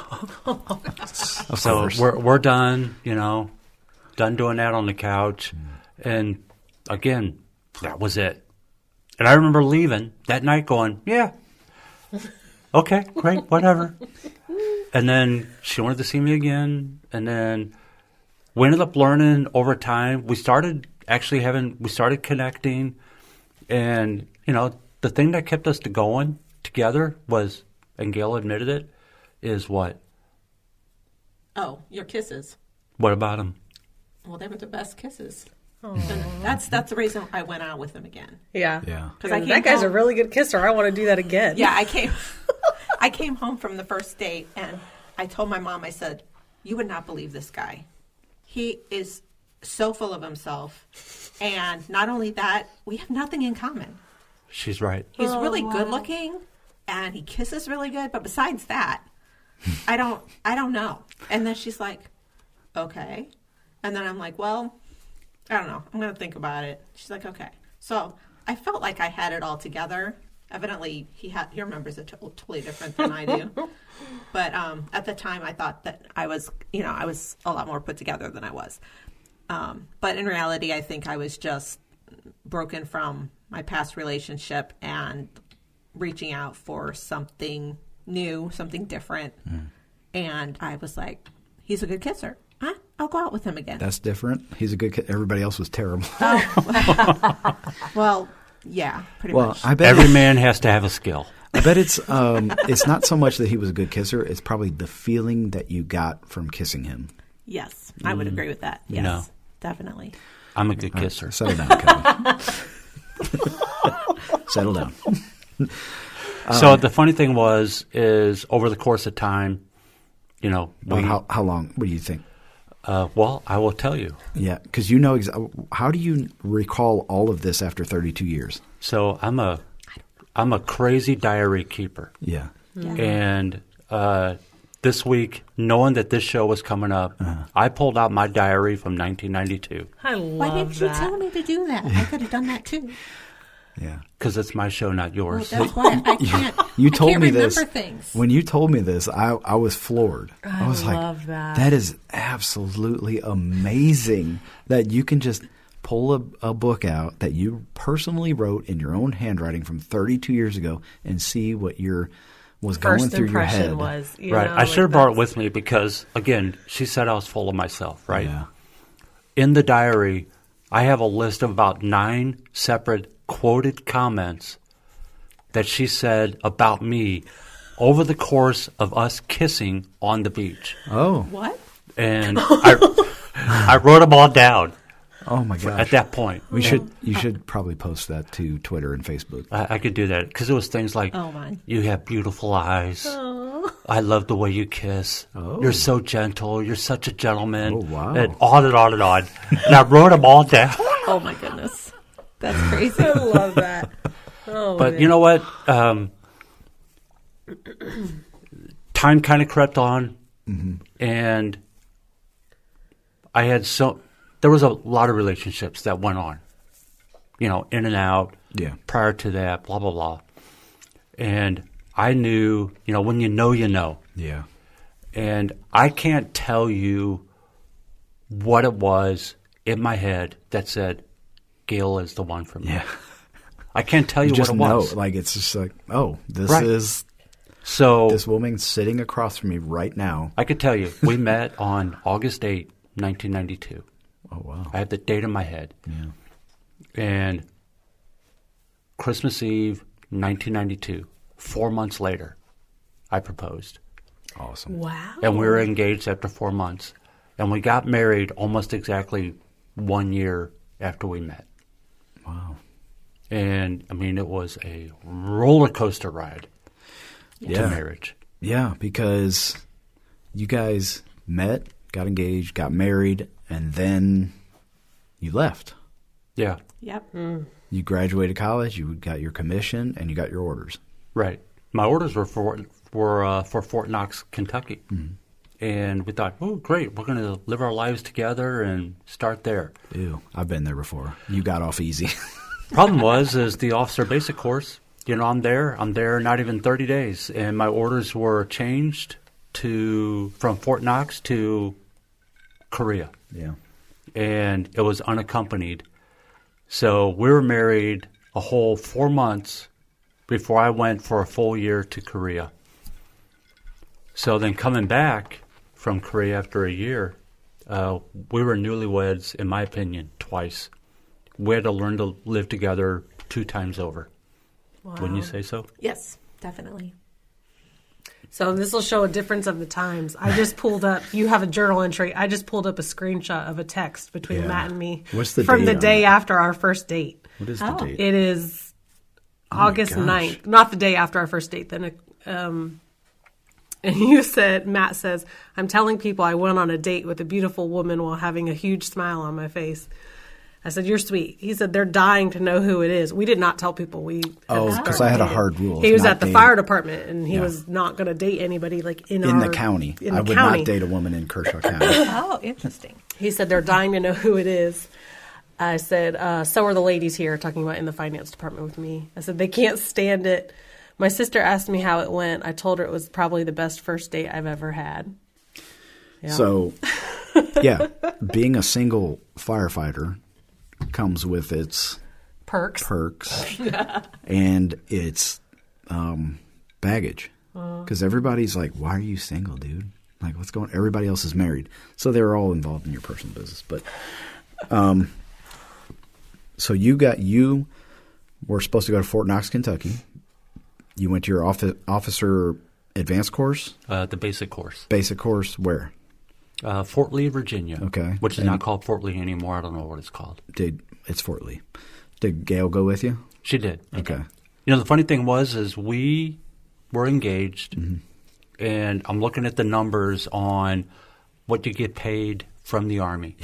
So we're done, done doing that on the couch. And again, that was it. And I remember leaving that night going, yeah, okay, great, whatever. And then she wanted to see me again. And then we ended up learning over time. We started connecting. And, the thing that kept us going together was, and Gail admitted it, is what? Oh, your kisses. What about them? Well, they were the best kisses. That's the reason I went out with him again. Yeah. Because that guy's a really good kisser. I want to do that again. Yeah, I came home from the first date, and I told my mom, I said, you would not believe this guy. He is so full of himself. And not only that, we have nothing in common. She's right. He's really good looking, and he kisses really good. But besides that, I don't know. And then she's like, okay. And then I'm like, well, I don't know. I'm going to think about it. She's like, okay. So I felt like I had it all together. Evidently, he remembers it totally different than I do. But at the time, I thought that I was a lot more put together than I was. But in reality, I think I was just broken from my past relationship and reaching out for something new, something different. And I was like, he's a good kisser. I'll go out with him again. That's different. He's a good everybody else was terrible. Well, yeah, pretty much. I bet every man has to have a skill. I bet it's not so much that he was a good kisser. It's probably the feeling that you got from kissing him. Yes, I would agree with that. Yes, no. Definitely. I'm a good kisser. Settle down, Kevin. Settle down. So the funny thing is over the course of time, how long? What do you think? Well, I will tell you. Yeah, because how do you recall all of this after 32 years? So I'm a crazy diary keeper. Yeah. And this week, knowing that this show was coming up, I pulled out my diary from 1992. I love Why didn't you tell me to do that? I could have done that too. Yeah, because it's my show, not yours. Well, that's why I can't. You told me remember this. Things. When you told me this, I was floored. I was love that. That is absolutely amazing that you can just pull a book out that you personally wrote in your own handwriting from 32 years ago and see what was going through your head. Was, right. I should have brought it with me because, again, she said I was full of myself, right? Yeah. In the diary, I have a list of about 9 separate quoted comments that she said about me over the course of us kissing on the beach. Oh. What? And I wrote them all down. Oh my gosh! At that point, you should probably post that to Twitter and Facebook. I could do that because it was things like, "You have beautiful eyes. I love the way you kiss. You're so gentle. You're such a gentleman." Oh wow! And on and on and on. And I wrote them all down. Oh my goodness, that's crazy. I love that. Oh, but man. you know what? Time kind of crept on. And I had there was a lot of relationships that went on, in and out. Yeah. Prior to that, blah, blah, blah. And I knew, when you know, you know. Yeah. And I can't tell you what it was in my head that said, Gail is the one for me. Yeah. I can't tell you what just it know. was. Like, it's just like, oh, this Right. is So this woman sitting across from me right now. I could tell you, we met on August 8, 1992. Oh, wow. I have the date in my head. Yeah. And Christmas Eve, 1992, 4 months later, I proposed. Awesome. Wow. And we were engaged after 4 months. And we got married almost exactly 1 year after we met. Wow. And, I mean, it was a roller coaster ride to marriage. Yeah, because you guys met, got engaged, got married, and then you left. Yeah, Yep. You graduated college, you got your commission, and you got your orders. right. My orders were for Fort Knox, Kentucky. And we thought, oh, great, we're going to live our lives together and start there. Ew, I've been there before. You got off easy. Problem is the officer basic course, I'm there not even 30 days. And my orders were changed from Fort Knox to Korea. Yeah. And it was unaccompanied. So we were married a whole 4 months before I went for a full year to Korea. So then coming back from Korea after a year, we were newlyweds, in my opinion, twice. We had to learn to live together 2 times over. Wow. Wouldn't you say so? Yes, definitely. So this will show a difference of the times. I just pulled up, you have a journal entry. I just pulled up a screenshot of a text between Yeah. Matt and me What's the from date the on day it? after our first date. What is the date? It is my August gosh. 9th, not the day after our first date. Then, and you said, Matt says, I'm telling people I went on a date with a beautiful woman while having a huge smile on my face. I said, you're sweet. He said, they're dying to know who it is. We did not tell people we had Oh, started because I had a dating. hard rule. He was not at the dating fire department, and he Yeah. was not going to date anybody like in in our, the county. In I the would county. not date a woman in Kershaw County. Oh, interesting. He said they're dying to know who it is. I said, so are the ladies here, talking about in the finance department with me. I said, they can't stand it. My sister asked me how it went. I told her it was probably the best first date I've ever had. Yeah. So, yeah, being a single firefighter comes with its perks. and its baggage. Because everybody's like, why are you single, dude? Like, what's going on? Everybody else is married. So they're all involved in your personal business. But so you were supposed to go to Fort Knox, Kentucky. You went to your officer advanced course? The basic course. Basic course where? Fort Lee, Virginia. Okay. Which is And- not called Fort Lee anymore. I don't know what it's called. It's Fort Lee. Did Gail go with you? She did. Okay. The funny thing is we were engaged, and I'm looking at the numbers on what you get paid from the Army.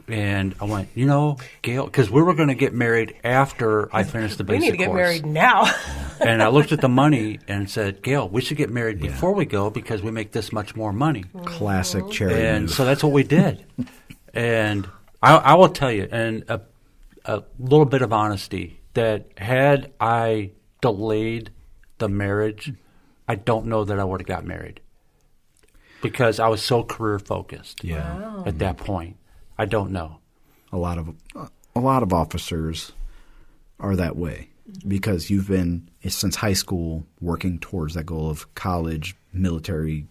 And I went, Gail, because we were going to get married after I finished the We basic need to get course. married now. And I looked at the money and said, Gail, we should get married before we go because we make this much more money. Classic cherry And move. so that's what we did. And I will tell you, and a little bit of honesty, that had I delayed the marriage, I don't know that I would have got married because I was so career focused Yeah. at that point. I don't know. A lot of officers are that way because you've been since high school working towards that goal of college, military.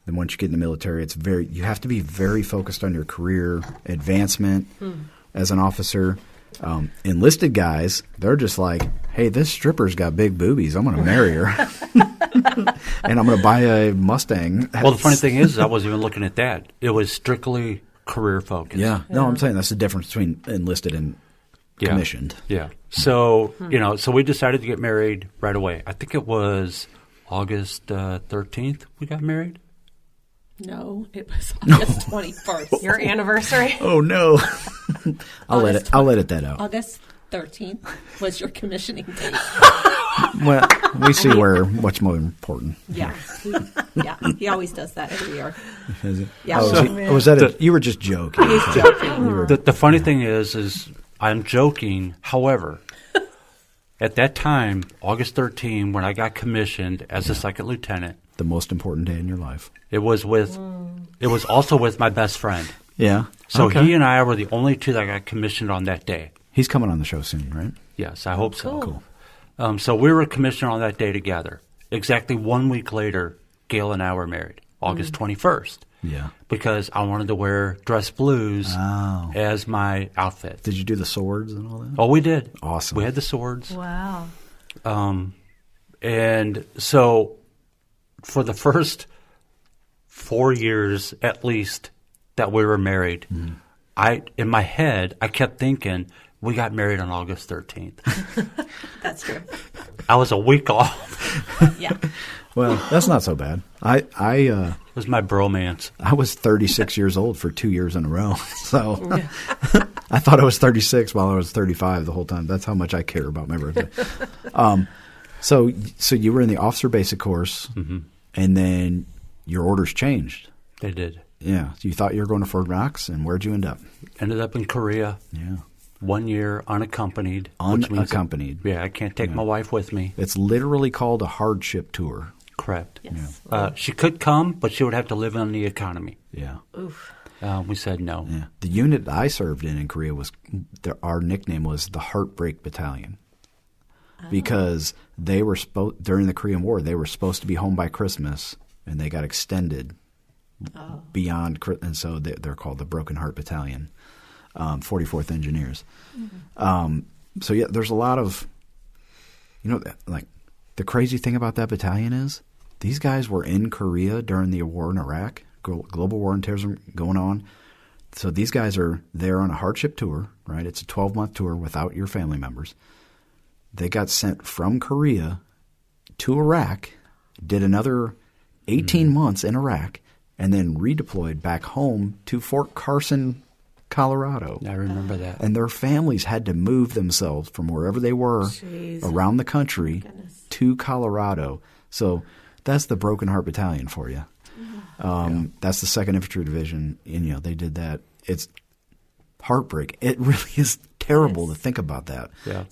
Then once you get in the military, you have to be very focused on your career advancement as an officer. Enlisted guys, they're just like, hey, this stripper's got big boobies. I'm going to marry her. And I'm going to buy a Mustang. Well, the funny thing is I wasn't even looking at that. It was strictly career focused. Yeah. No, I'm saying that's the difference between enlisted and commissioned. Yeah. So, so we decided to get married right away. I think it was August 13th we got married. No, it was August 21st. Your anniversary. Oh no. I'll edit that out. August 13th was your commissioning date. Well, we see where what's more important. Yeah. Yeah. He always does that every year. Is it? Yeah. Oh, was that you were just joking? He's joking. The funny thing is I'm joking. However, at that time, August 13, when I got commissioned as a second lieutenant, The most important day in your life. it was also with my best friend. Yeah. So Okay. he and I were the only two that got commissioned on that day. He's coming on the show soon, right? Yes, I hope so. Cool. So we were commissioned on that day together. Exactly 1 week later, Gail and I were married, August 21st, Yeah. because I wanted to wear dress blues Oh. as my outfit. Did you do the swords and all that? Oh, we did. Awesome. We had the swords. Wow. And so for the first 4 years at least that we were married, in my head, I kept thinking, we got married on August 13th. That's true. I was a week off. Yeah. Well, that's not so bad. I It was my bromance. was 36 years old for 2 years in a row. So I thought I was 36 while I was 35 the whole time. That's how much I care about my birthday. So you were in the officer basic course, and then your orders changed. They did. Yeah. So you thought you were going to Fort Knox, and where'd you end up? Ended up in Korea. Yeah. 1 year unaccompanied. which means Unaccompanied. I can't take my wife with me. It's literally called a hardship tour. Correct. Yes. She could come, but she would have to live on the economy. Yeah. Oof. We said no. Yeah. The unit I served in Korea our nickname was the Heartbreak Battalion. Because they were during the Korean War, they were supposed to be home by Christmas, and they got extended beyond, and so they're called the Broken Heart Battalion, 44th Engineers. So yeah, there's a lot of, like the crazy thing about that battalion is these guys were in Korea during the war in Iraq, global war on terrorism going on. So these guys are there on a hardship tour, right? It's a 12-month tour without your family members. They got sent from Korea to Iraq, did another 18 months in Iraq, and then redeployed back home to Fort Carson, Colorado. I remember that. And their families had to move themselves from wherever they were Jeez. around the country to Colorado. So that's the Broken Heart Battalion for you. That's the 2nd Infantry Division. And, they did that. It's heartbreak. It really is terrible to think about that. Yeah.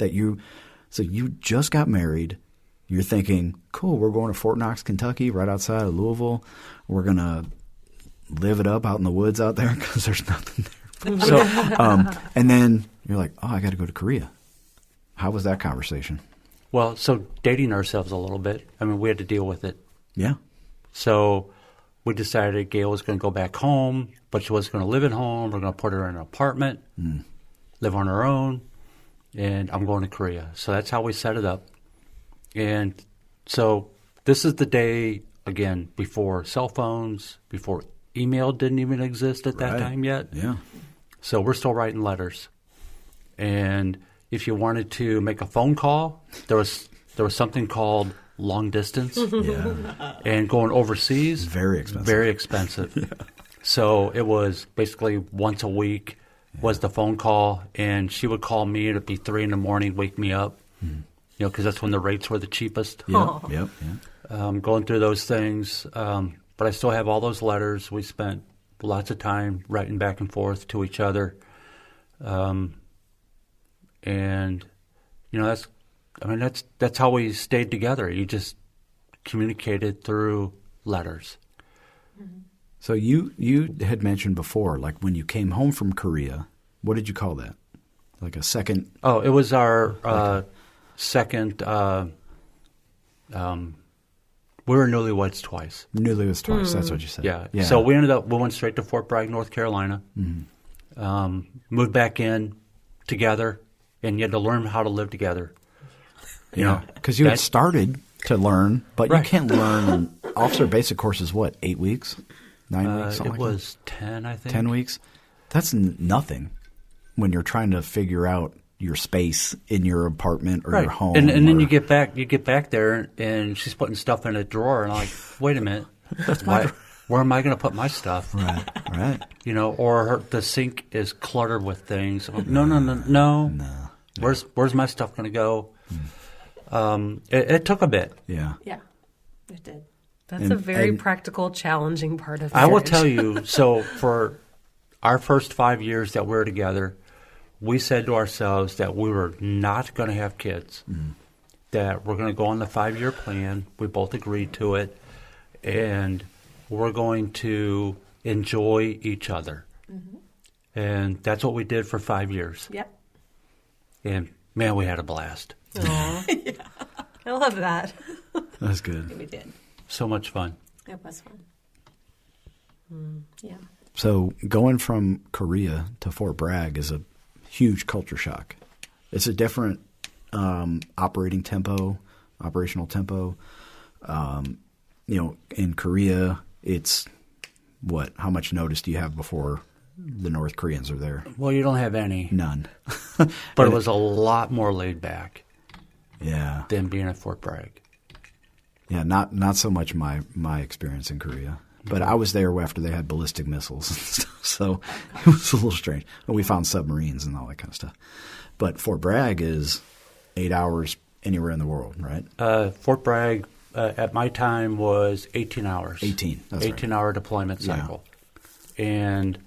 So you just got married. You're thinking, cool, we're going to Fort Knox, Kentucky, right outside of Louisville. We're going to live it up out in the woods out there because there's nothing there. So, and then you're like, oh, I got to go to Korea. How was that conversation? Well, so dating ourselves a little bit. I mean, we had to deal with it. Yeah. So we decided Gail was going to go back home, but she wasn't going to live at home. We're going to put her in an apartment, live on her own, and I'm going to Korea. So that's how we set it up. And so this is the day, again, before cell phones, before email didn't even exist at that time yet. Yeah. So we're still writing letters. And if you wanted to make a phone call, there was something called long distance. Yeah. And going overseas, Very expensive. Very expensive. So it was basically once a week was the phone call, and she would call me. It'd be 3 a.m, wake me up, because that's when the rates were the cheapest. Yep. Going through those things, but I still have all those letters. We spent lots of time writing back and forth to each other, and that's how we stayed together. You just communicated through letters. So you had mentioned before, like when you came home from Korea, what did you call that? Like a second? Oh, it was our second. We were newlyweds twice. Newlyweds twice. That's what you said. Yeah. So we went straight to Fort Bragg, North Carolina. Moved back in together, and you had to learn how to live together. Because you had started to learn, but you Right. can't learn. Officer basic course is what, 8 weeks, 9 weeks, something It like was 10, I that? think. 10 weeks. That's nothing when you're trying to figure out your space in your apartment or your home. And then or- you get back there, and she's putting stuff in a drawer, and I'm like, wait a minute, where am I going to put my stuff? Right. Or the sink is cluttered with things. I'm like, no. Where's my stuff going to go? It took a bit. Yeah. Yeah, it did. That's a very practical, challenging part of I will marriage. tell you, so for our first 5 years that we were together, we said to ourselves that we were not going to have kids, that we're going to go on the 5-year plan. We both agreed to it, and we're going to enjoy each other. And that's what we did for 5 years. Yep. And, man, we had a blast. Aw. I love that. That's good. We did. So much fun. It was fun. Yeah. So going from Korea to Fort Bragg is a huge culture shock. It's a different operational tempo. In Korea, it's what? How much notice do you have before the North Koreans are there? Well, you don't have any. None. But it was a lot more laid back Yeah. than being at Fort Bragg. Yeah, not so much my experience in Korea. But I was there after they had ballistic missiles and stuff, so it was a little strange. And we found submarines and all that kind of stuff. But Fort Bragg is 8 hours anywhere in the world, right? Fort Bragg, at my time, was 18 hours. 18, that's right. 18-hour deployment cycle. And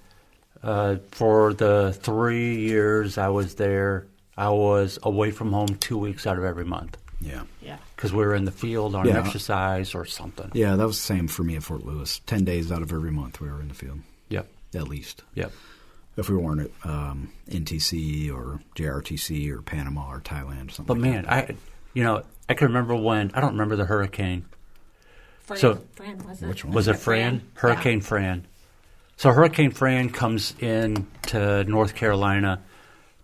for the 3 years I was there, I was away from home 2 weeks out of every month. Yeah. Yeah. Because we were in the field on exercise or something. Yeah, that was the same for me at Fort Lewis. 10 days out of every month we were in the field, Yep. at least. Yep. If we weren't at NTC or JRTC or Panama or Thailand or something But like man, that. I can remember when, I don't remember the hurricane. Fran, was it? Which one? Was it Fran? Hurricane Fran. So Hurricane Fran comes in to North Carolina.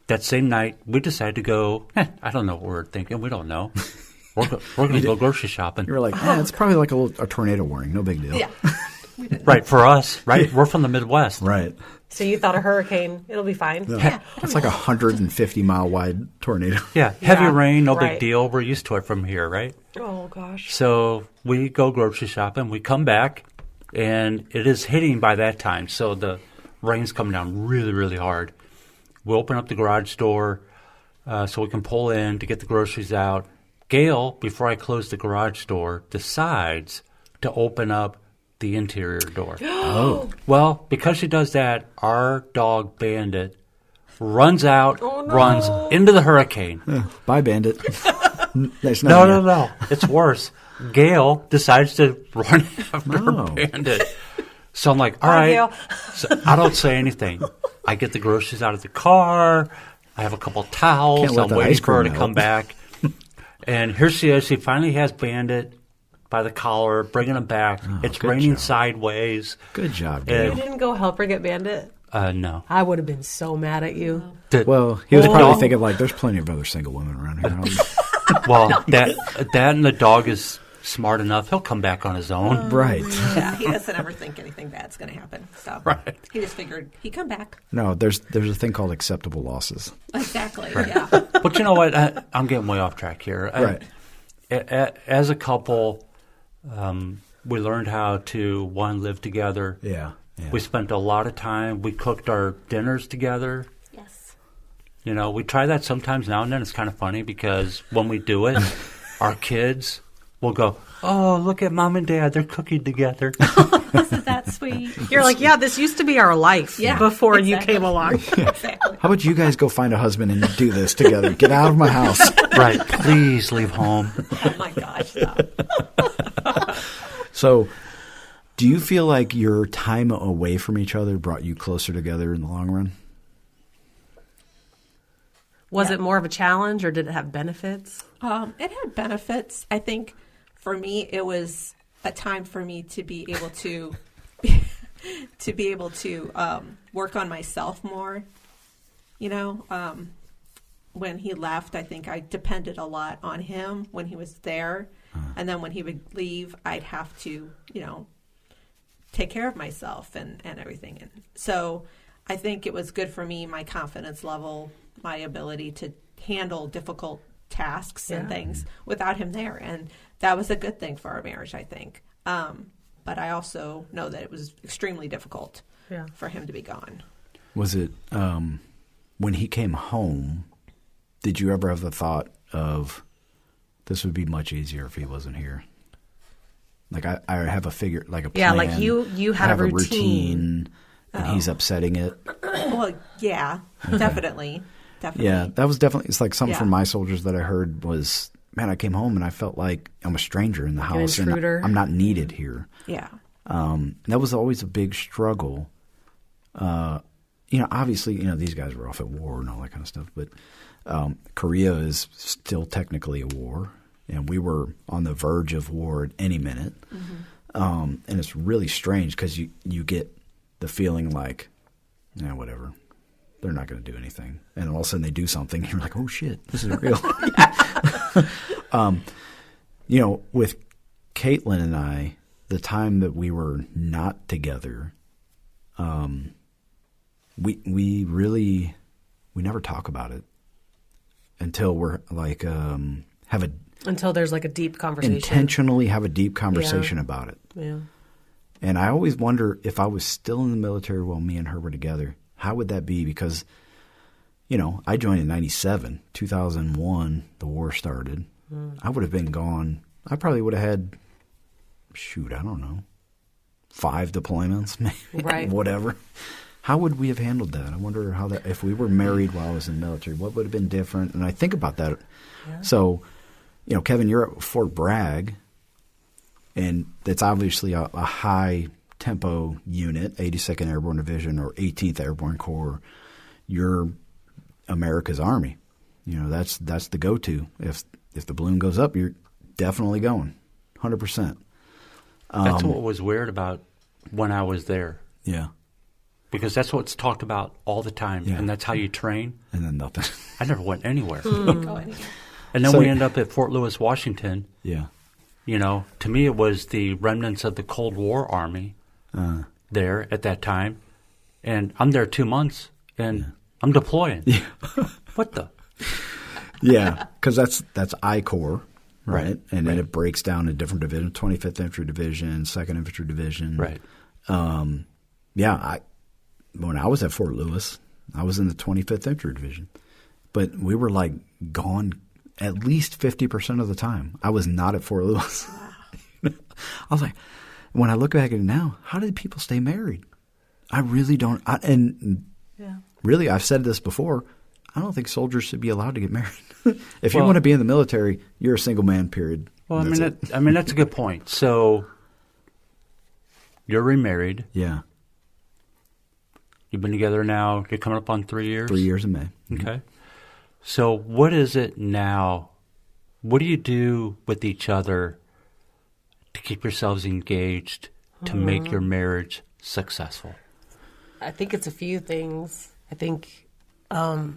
That same night, we decided to go, I don't know what we were thinking. We don't know. We're going to go grocery shopping. You were like, it's probably like a tornado warning. No big deal. Yeah. Right, for us, right? We're from the Midwest. Right. So you thought a hurricane, it'll be fine. Yeah. It's like a 150-mile wide tornado. Yeah, heavy Yeah, rain, no right. big deal. We're used to it from here, right? Oh, gosh. So we go grocery shopping. We come back, and it is hitting by that time. So the rain's coming down really, really hard. We open up the garage door so we can pull in to get the groceries out. Gail, before I close the garage door, decides to open up the interior door. Oh. Well, because she does that, our dog Bandit runs out, runs into the hurricane. Bye, Bandit. There's No. It's worse. Gail decides to run after Oh. Bandit. So I'm like, all Bye, right. Gail. So I don't say anything. I get the groceries out of the car. I have a couple towels. Can't let I'm the waiting ice for her cream to come melt. back. And here she is. She finally has Bandit by the collar, bringing him back. It's good raining job. sideways. Good job, You Gail. didn't go help her get Bandit? No. I would have been so mad at you. Well, he was Oh. probably thinking, like, there's plenty of other single women around here. Well, that and the dog is smart enough. He'll come back on his own. Right. Yeah, he doesn't ever think anything bad's going to happen. So Right. he just figured he'd come back. No, there's a thing called acceptable losses. Exactly. Yeah. But you know what? I'm getting way off track here. Right. As a couple, we learned how to, one, live together. Yeah. We spent a lot of time. We cooked our dinners together. Yes. You know, we try that sometimes now and then. It's kind of funny because when we do it, our kids will go, oh, look at Mom and Dad. They're cooking together. Isn't that sweet? You're like, yeah, this used to be our life before you exactly. came along. Exactly. How about you guys go find a husband and do this together? Get out of my house. Right. Please leave home. Oh my gosh. Stop. So, do you feel like your time away from each other brought you closer together in the long run? Was it more of a challenge or did it have benefits? It had benefits. I think for me, it was a time for me to be able to work on myself more. You know, when he left, I think I depended a lot on him when he was there, and then when he would leave, I'd have to, you know, take care of myself and everything. And so I think it was good for me, my confidence level, my ability to handle difficult tasks and things without him there. And that was a good thing for our marriage, I think. But I also know that it was extremely difficult for him to be gone. Was it when he came home, did you ever have the thought of this would be much easier if he wasn't here? Like I have a figure, like a plan. Yeah, like you had I have a routine. And he's upsetting it. Well, yeah, definitely. Yeah, that was definitely, it's like something Yeah. from my soldiers that I heard was, man, I came home and I felt like I'm a stranger in the house. And intruder. I'm not needed here. Yeah. That was always a big struggle. Obviously, these guys were off at war and all that kind of stuff, but Korea is still technically a war, and we were on the verge of war at any minute. And it's really strange because you get the feeling like, whatever, they're not going to do anything. And all of a sudden they do something, and you're like, oh, shit, this is real. With Caitlin and I, the time that we were not together, we never talk about it until we're like Until there's like a deep conversation. intentionally have a deep conversation about it. Yeah. And I always wonder if I was still in the military while me and her were together, how would that be? Because, I joined in 97, 2001, the war started. I would have been gone. I probably would have had, I don't know, 5 deployments, maybe, Right. whatever. How would we have handled that? I wonder if we were married while I was in the military, what would have been different? And I think about that. Yeah. So, Kevin, you're at Fort Bragg, and it's obviously a high-tempo unit, 82nd Airborne Division or 18th Airborne Corps. You're America's Army. That's the go-to. If the balloon goes up, you're definitely going, 100%. That's what was weird about when I was there. Yeah. Because that's what's talked about all the time, Yeah. and that's how you train. And then nothing. I never went anywhere. Go anywhere. And then So- we end up at Fort Lewis, Washington. Yeah. To me, it was the remnants of the Cold War Army there at that time. And I'm there 2 months, and I'm deploying. Yeah. What the? Yeah, because that's I Corps, right? And then it breaks down in different divisions: 25th Infantry Division, 2nd Infantry Division. Right. When I was at Fort Lewis, I was in the 25th Infantry Division, but we were like gone at least 50% of the time. I was not at Fort Lewis. I was like, when I look back at it now, how did people stay married? I really don't. Really, I've said this before. I don't think soldiers should be allowed to get married. If you want to be in the military, you're a single man. Period. Well, That's it. that's a good point. So you're remarried. Yeah, You've been together now. You're coming up on 3 years. 3 years in May. Okay. So what is it now? What do you do with each other to keep yourselves engaged to make your marriage successful? I think it's a few things. I think I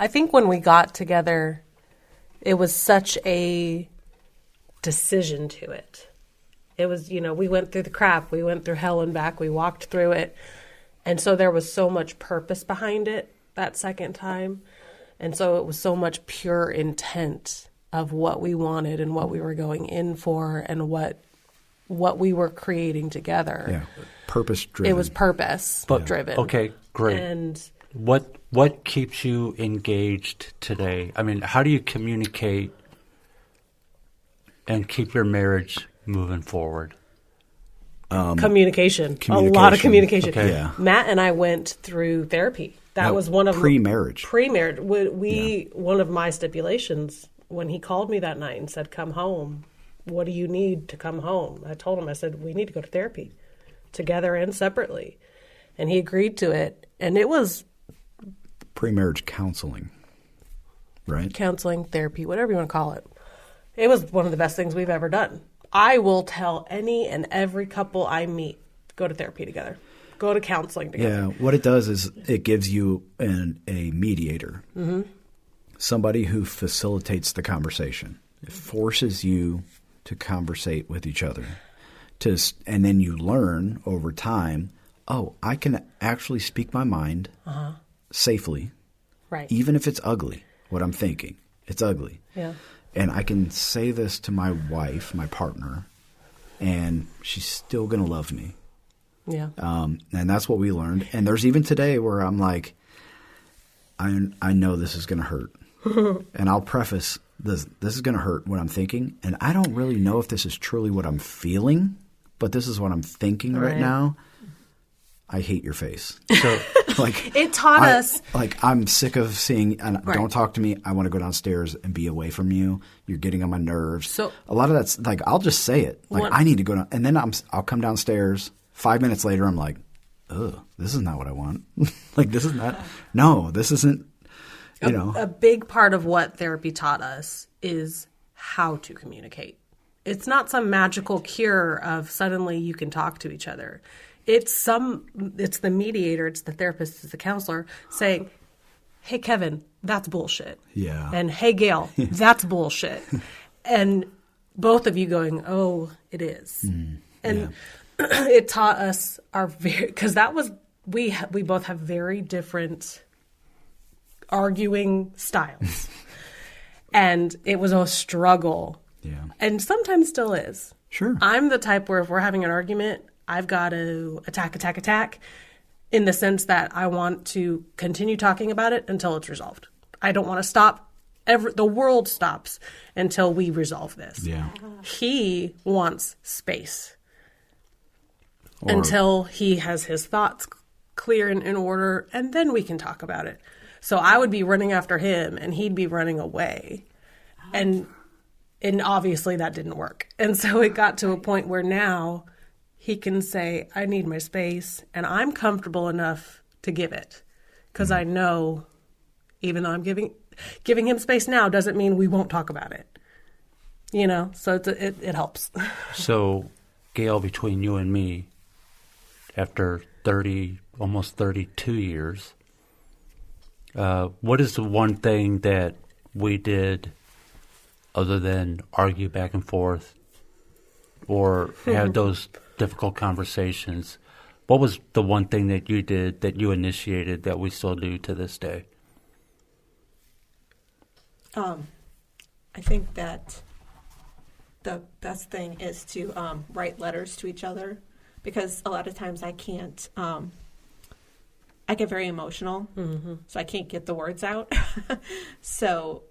think when we got together, it was such a decision to it. It was, we went through the crap. We went through hell and back. We walked through it. And so there was so much purpose behind it that second time. And so it was so much pure intent of what we wanted and what we were going in for and what we were creating together. Yeah, purpose driven. It was purpose driven. Okay, great. And What keeps you engaged today? I mean, how do you communicate and keep your marriage moving forward? communication. A lot of communication. Okay. Yeah. Matt and I went through therapy. That was one of pre-marriage. Pre-marriage. One of my stipulations when he called me that night and said, "Come home. What do you need to come home?" I told him, I said, "We need to go to therapy, together and separately," and he agreed to it. And it was Pre-marriage counseling, right? counseling, therapy, whatever you want to call it. It was one of the best things we've ever done. I will tell any and every couple I meet, go to therapy together. Go to counseling together. Yeah, what it does is it gives you a mediator, somebody who facilitates the conversation. It forces you to conversate with each other, and then you learn over time. Oh, I can actually speak my mind safely, Right. even if it's ugly. What I'm thinking, it's ugly. Yeah. And I can say this to my wife, my partner, and she's still going to love me. Yeah. And that's what we learned. And there's even today where I'm like, I know this is going to hurt. And I'll preface this is going to hurt what I'm thinking. And I don't really know if this is truly what I'm feeling, but this is what I'm thinking right now. I hate your face. So, like, it taught us. Like, I'm sick of seeing. And don't talk to me. I want to go downstairs and be away from you. You're getting on my nerves. So a lot of that's like, I'll just say it. Like, I need to go down, and then I'll come downstairs. 5 minutes later, I'm like, ugh, this is not what I want. Like, this is not. No, this isn't. You know, a big part of what therapy taught us is how to communicate. It's not some magical cure of suddenly you can talk to each other. It's the mediator, it's the therapist, it's the counselor saying, hey, Kevin, that's bullshit. Yeah. And hey, Gail, that's bullshit. And both of you going, oh, it is. And it taught us because that was, we both have very different arguing styles. And it was a struggle. Yeah. And sometimes still is. Sure. I'm the type where if we're having an argument, I've got to attack in the sense that I want to continue talking about it until it's resolved. I don't want to stop. The world stops until we resolve this. Yeah. He wants space until he has his thoughts clear and in order, and then we can talk about it. So I would be running after him, and he'd be running away. And obviously that didn't work. And so it got to a point where now he can say, I need my space, and I'm comfortable enough to give it. Because I know, even though I'm giving him space now, doesn't mean we won't talk about it. You know, so it helps. So, Gail, between you and me, after almost 32 years, what is the one thing that we did other than argue back and forth or have those difficult conversations? What was the one thing that you did, that you initiated, that we still do to this day? I think that the best thing is to write letters to each other, because a lot of times I can't. I get very emotional, so I can't get the words out. So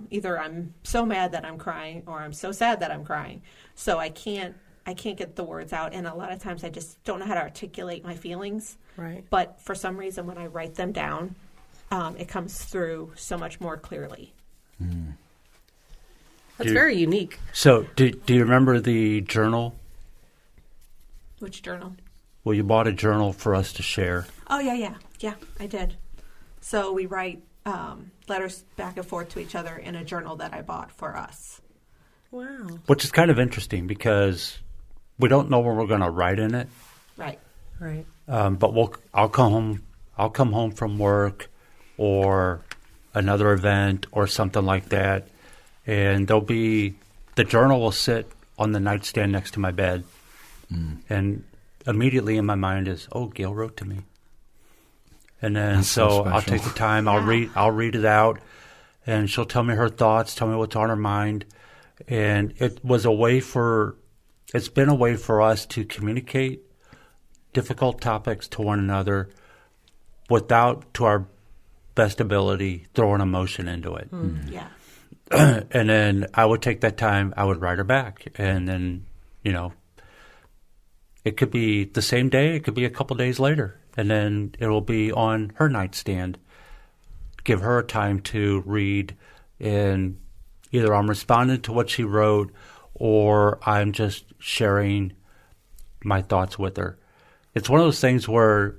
either I'm so mad that I'm crying, or I'm so sad that I'm crying. So I can't get the words out, and a lot of times I just don't know how to articulate my feelings. Right. But for some reason, when I write them down, it comes through so much more clearly. That's very unique. So, do you remember the journal? Which journal? Well, you bought a journal for us to share. Oh, yeah, I did. So we write letters back and forth to each other in a journal that I bought for us. Wow. Which is kind of interesting because we don't know what we're going to write in it. Right. But I'll come home from work or another event or something like that, and the journal will sit on the nightstand next to my bed, and immediately in my mind is, oh, Gail wrote to me. And then That's so I'll special. take the time, I'll read it out, and she'll tell me her thoughts, tell me what's on her mind. And it's been a way for us to communicate difficult topics to one another without, to our best ability, throwing emotion into it. Yeah. And then I would take that time, I would write her back. And then, it could be the same day, it could be a couple days later. And then it will be on her nightstand. Give her time to read, and either I'm responding to what she wrote or I'm just sharing my thoughts with her. It's one of those things where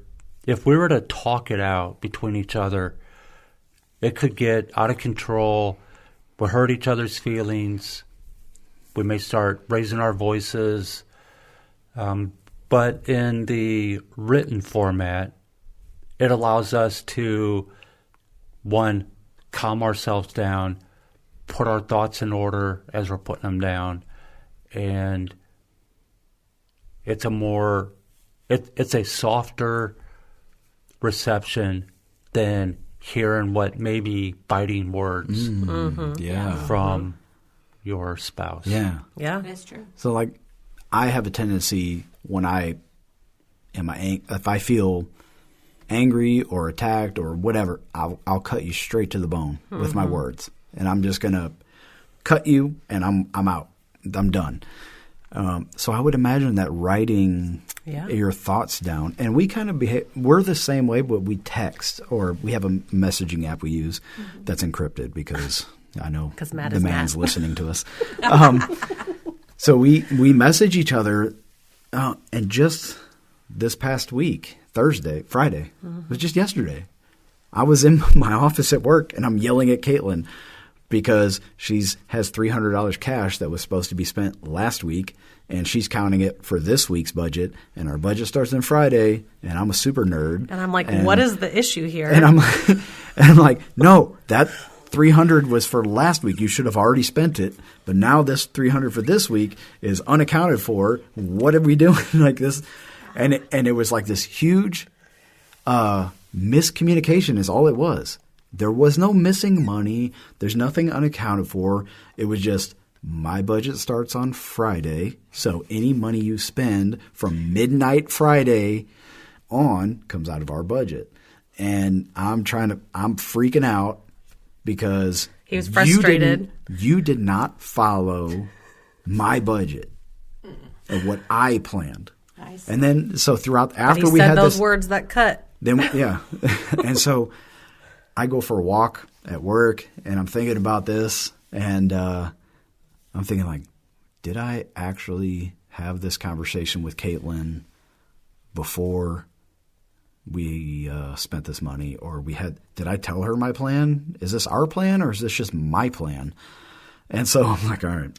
if we were to talk it out between each other, it could get out of control. We'll hurt each other's feelings. We may start raising our voices. But in the written format, it allows us to, one, calm ourselves down, put our thoughts in order as we're putting them down, and it's a softer reception than hearing what may be biting words from your spouse. Yeah. Yeah. That's true. So, like, I have a tendency when if I feel angry or attacked or whatever, I'll cut you straight to the bone with my words. And I'm just going to cut you and I'm out. I'm done. So I would imagine that writing your thoughts down, and we kind of we're the same way, but we text, or we have a messaging app we use that's encrypted because I know the man's listening to us. So we message each other, and just this past week, Friday, it was just yesterday, I was in my office at work and I'm yelling at Caitlin because has $300 cash that was supposed to be spent last week, and she's counting it for this week's budget, and our budget starts on Friday, and I'm a super nerd. And I'm like, what is the issue here? And I'm like, no, that $300 was for last week. You should have already spent it, but now this $300 for this week is unaccounted for. What are we doing like this? And it was like this huge miscommunication is all it was. There was no missing money. There's nothing unaccounted for. It was just my budget starts on Friday, so any money you spend from midnight Friday on comes out of our budget. And I'm freaking out because he was frustrated. You did not follow my budget of what I planned. And then so after we had those words that cut. Then and so I go for a walk at work, and I'm thinking about this, and I'm thinking like, did I actually have this conversation with Caitlin before we spent this money, or did I tell her my plan? Is this our plan, or is this just my plan? And so I'm like, all right.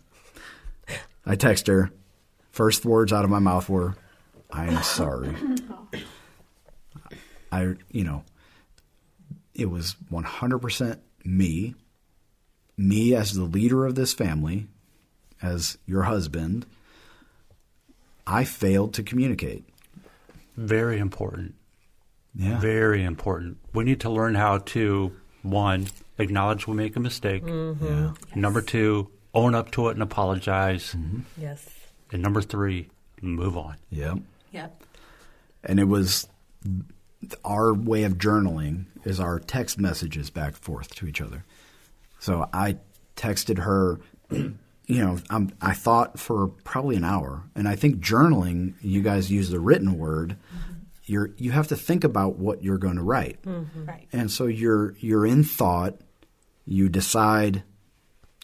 I text her. First words out of my mouth were, I am sorry. It was 100% me as the leader of this family, as your husband. I failed to communicate. Very important. Yeah. Very important. We need to learn how to, one, acknowledge we make a mistake. Mm-hmm. Yeah. Number two, own up to it and apologize. Mm-hmm. Yes. And number three, move on. Yep. Yep. And it was our way of journaling is our text messages back and forth to each other. So I texted her, I thought for probably an hour. And I think journaling, you guys use the written word. Mm-hmm. You have to think about what you're going to write. Mm-hmm. Right. And so you're in thought. You decide,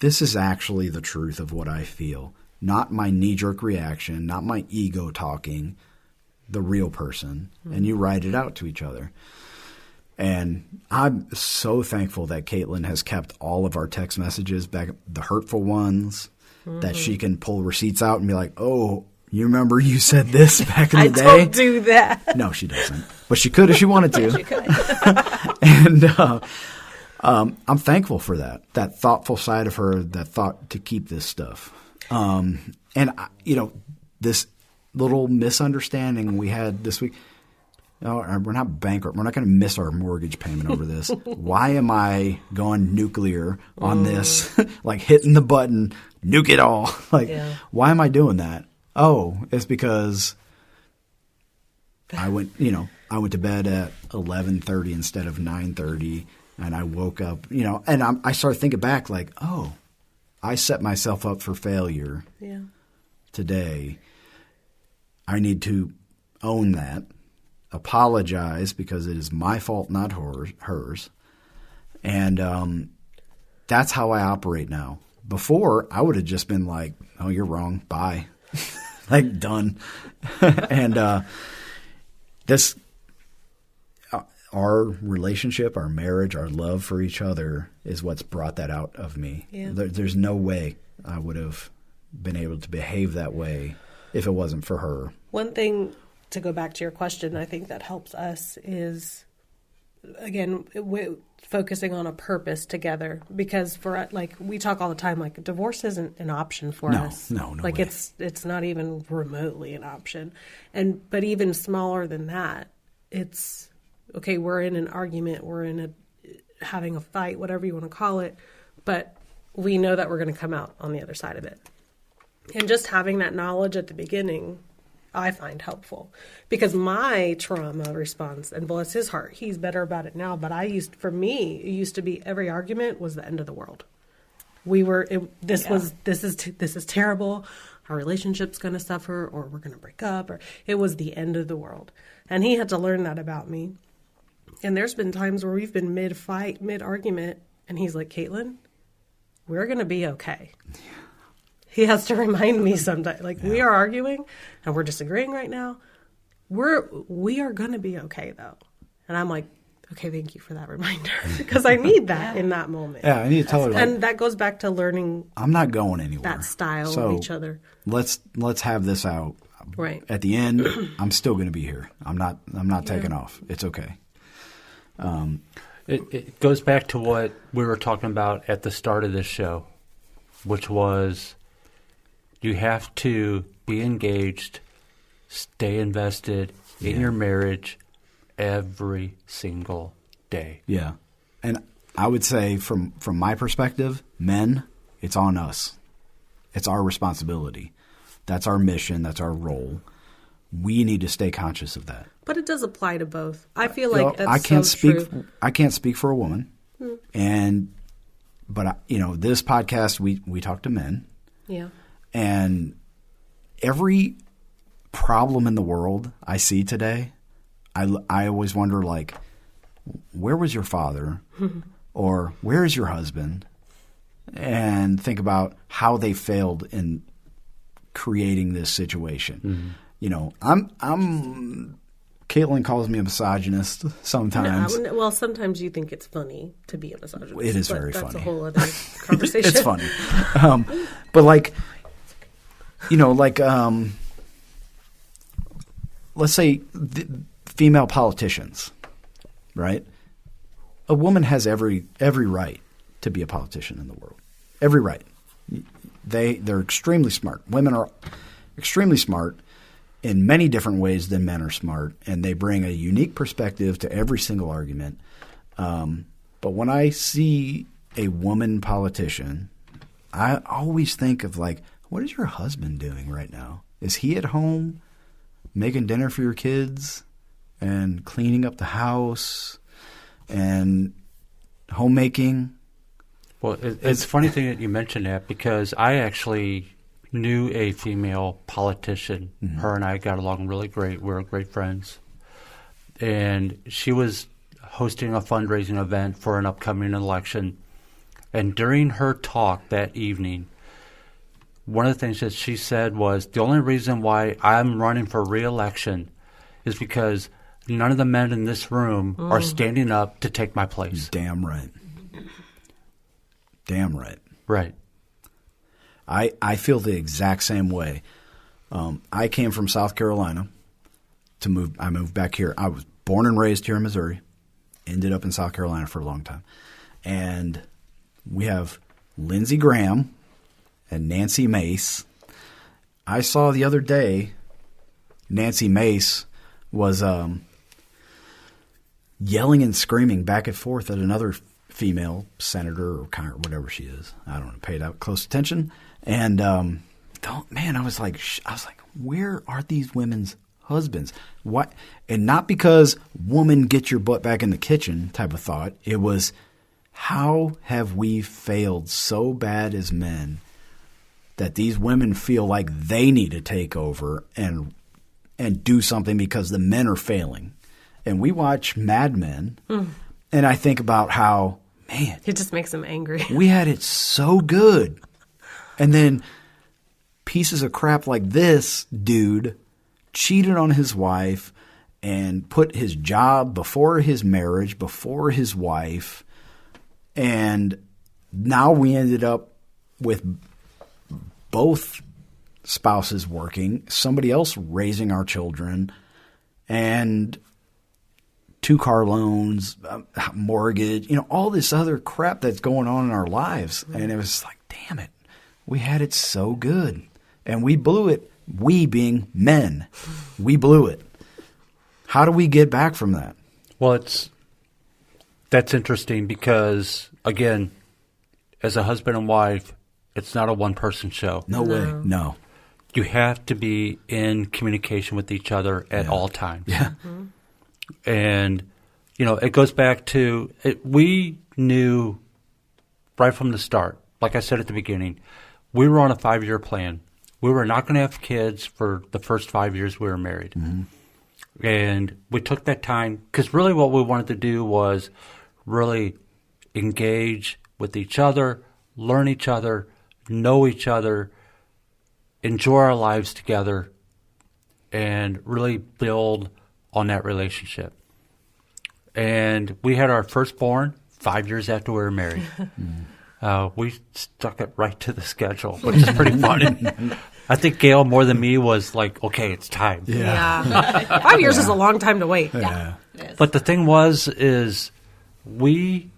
this is actually the truth of what I feel. Not my knee-jerk reaction, not my ego talking, the real person. Mm-hmm. And you write it out to each other. And I'm so thankful that Caitlin has kept all of our text messages back, the hurtful ones, that she can pull receipts out and be like, oh, you remember you said this back in the day? I don't do that. No, she doesn't. But she could if she wanted to. She could. And I'm thankful for that thoughtful side of her, that thought to keep this stuff. This little misunderstanding we had this week, we're not bankrupt. We're not going to miss our mortgage payment over this. Why am I going nuclear on this? Like hitting the button, nuke it all. Why am I doing that? Oh, it's because I went to bed at 11:30 instead of 9:30, and I woke up, and I started thinking back like, oh, I set myself up for failure today. I need to own that, apologize because it is my fault, not hers. And that's how I operate now. Before, I would have just been like, oh, you're wrong. Bye. Like, done. And our relationship, our marriage, our love for each other is what's brought that out of me. Yeah. There's no way I would have been able to behave that way if it wasn't for her. One thing, to go back to your question, I think that helps us is, again, focusing on a purpose together. Because we talk all the time, like divorce isn't an option for us. No way. It's not even remotely an option. But even smaller than that, it's okay. We're in an argument. We're having a fight, whatever you want to call it. But we know that we're going to come out on the other side of it. And just having that knowledge at the beginning, I find helpful, because my trauma response, and bless his heart, he's better about it now. But it used to be every argument was the end of the world. This is terrible. Our relationship's going to suffer, or we're going to break up, or it was the end of the world. And he had to learn that about me. And there's been times where we've been mid-fight, mid-argument, and he's like, Caitlin, we're going to be okay. He has to remind me sometimes, like, we are arguing and we're disagreeing right now. We are going to be okay, though. And I'm like, okay, thank you for that reminder, because I need that in that moment. Yeah, I need to tell her. Like, and that goes back to learning. I'm not going anywhere. That style of each other. Let's have this out. Right. At the end, I'm still going to be here. I'm not taking off. It's okay. It goes back to what we were talking about at the start of this show, which was you have to be engaged, stay invested in your marriage every single day. Yeah. And I would say from my perspective, men, it's on us. It's our responsibility. That's our mission. That's our role. We need to stay conscious of that. But it does apply to both. I feel like that's true. I can't speak for a woman. But this podcast, we talk to men. Yeah. And every problem in the world I see today, I always wonder, like, where was your father? Or where is your husband? And think about how they failed in creating this situation. Caitlin calls me a misogynist sometimes. Well, sometimes you think it's funny to be a misogynist. It is very funny. That's a whole other conversation. It's funny. But let's say female politicians, right? A woman has every right to be a politician in the world. Every right. They're extremely smart. Women are extremely smart in many different ways than men are smart, and they bring a unique perspective to every single argument. But when I see a woman politician, I always think of, like, what is your husband doing right now? Is he at home making dinner for your kids and cleaning up the house and homemaking? Well, it's a funny thing that you mentioned that, because I actually knew a female politician. Mm-hmm. Her and I got along really great. We were great friends. And she was hosting a fundraising event for an upcoming election. And during her talk that evening, one of the things that she said was, the only reason why I'm running for re-election is because none of the men in this room are standing up to take my place. Damn right. Damn right. Right. I feel the exact same way. I came from South Carolina I moved back here. I was born and raised here in Missouri, ended up in South Carolina for a long time. And we have Lindsey Graham and Nancy Mace. I saw the other day Nancy Mace was yelling and screaming back and forth at another female senator or whatever she is. I don't know, paid out close attention. And I was like, where are these women's husbands? What? And not because woman, get your butt back in the kitchen type of thought. It was, how have we failed so bad as men that these women feel like they need to take over and do something because the men are failing? And we watch Mad Men, and I think about how, man, it just makes them angry. We had it so good. And then pieces of crap like this dude cheated on his wife and put his job before his marriage, before his wife. And now we ended up with both spouses working, somebody else raising our children, and 2 car loans, mortgage, all this other crap that's going on in our lives. And it was like, damn it, we had it so good. And we blew it. We being men, we blew it. How do we get back from that? Well, that's interesting because, again, as a husband and wife, it's not a one-person show. No way. No. you have to be in communication with each other at all times. Yeah. And, it goes back to we knew right from the start, like I said at the beginning, we were on a 5-year plan. We were not going to have kids for the first 5 years we were married. Mm-hmm. And we took that time because really what we wanted to do was really engage with each other, learn each other, know each other, enjoy our lives together, and really build on that relationship. And we had our firstborn 5 years after we were married. We stuck it right to the schedule, which is pretty funny. I think Gail, more than me, was like, okay, it's time. Yeah. 5 years is a long time to wait. Yeah. It is. But the thing is we,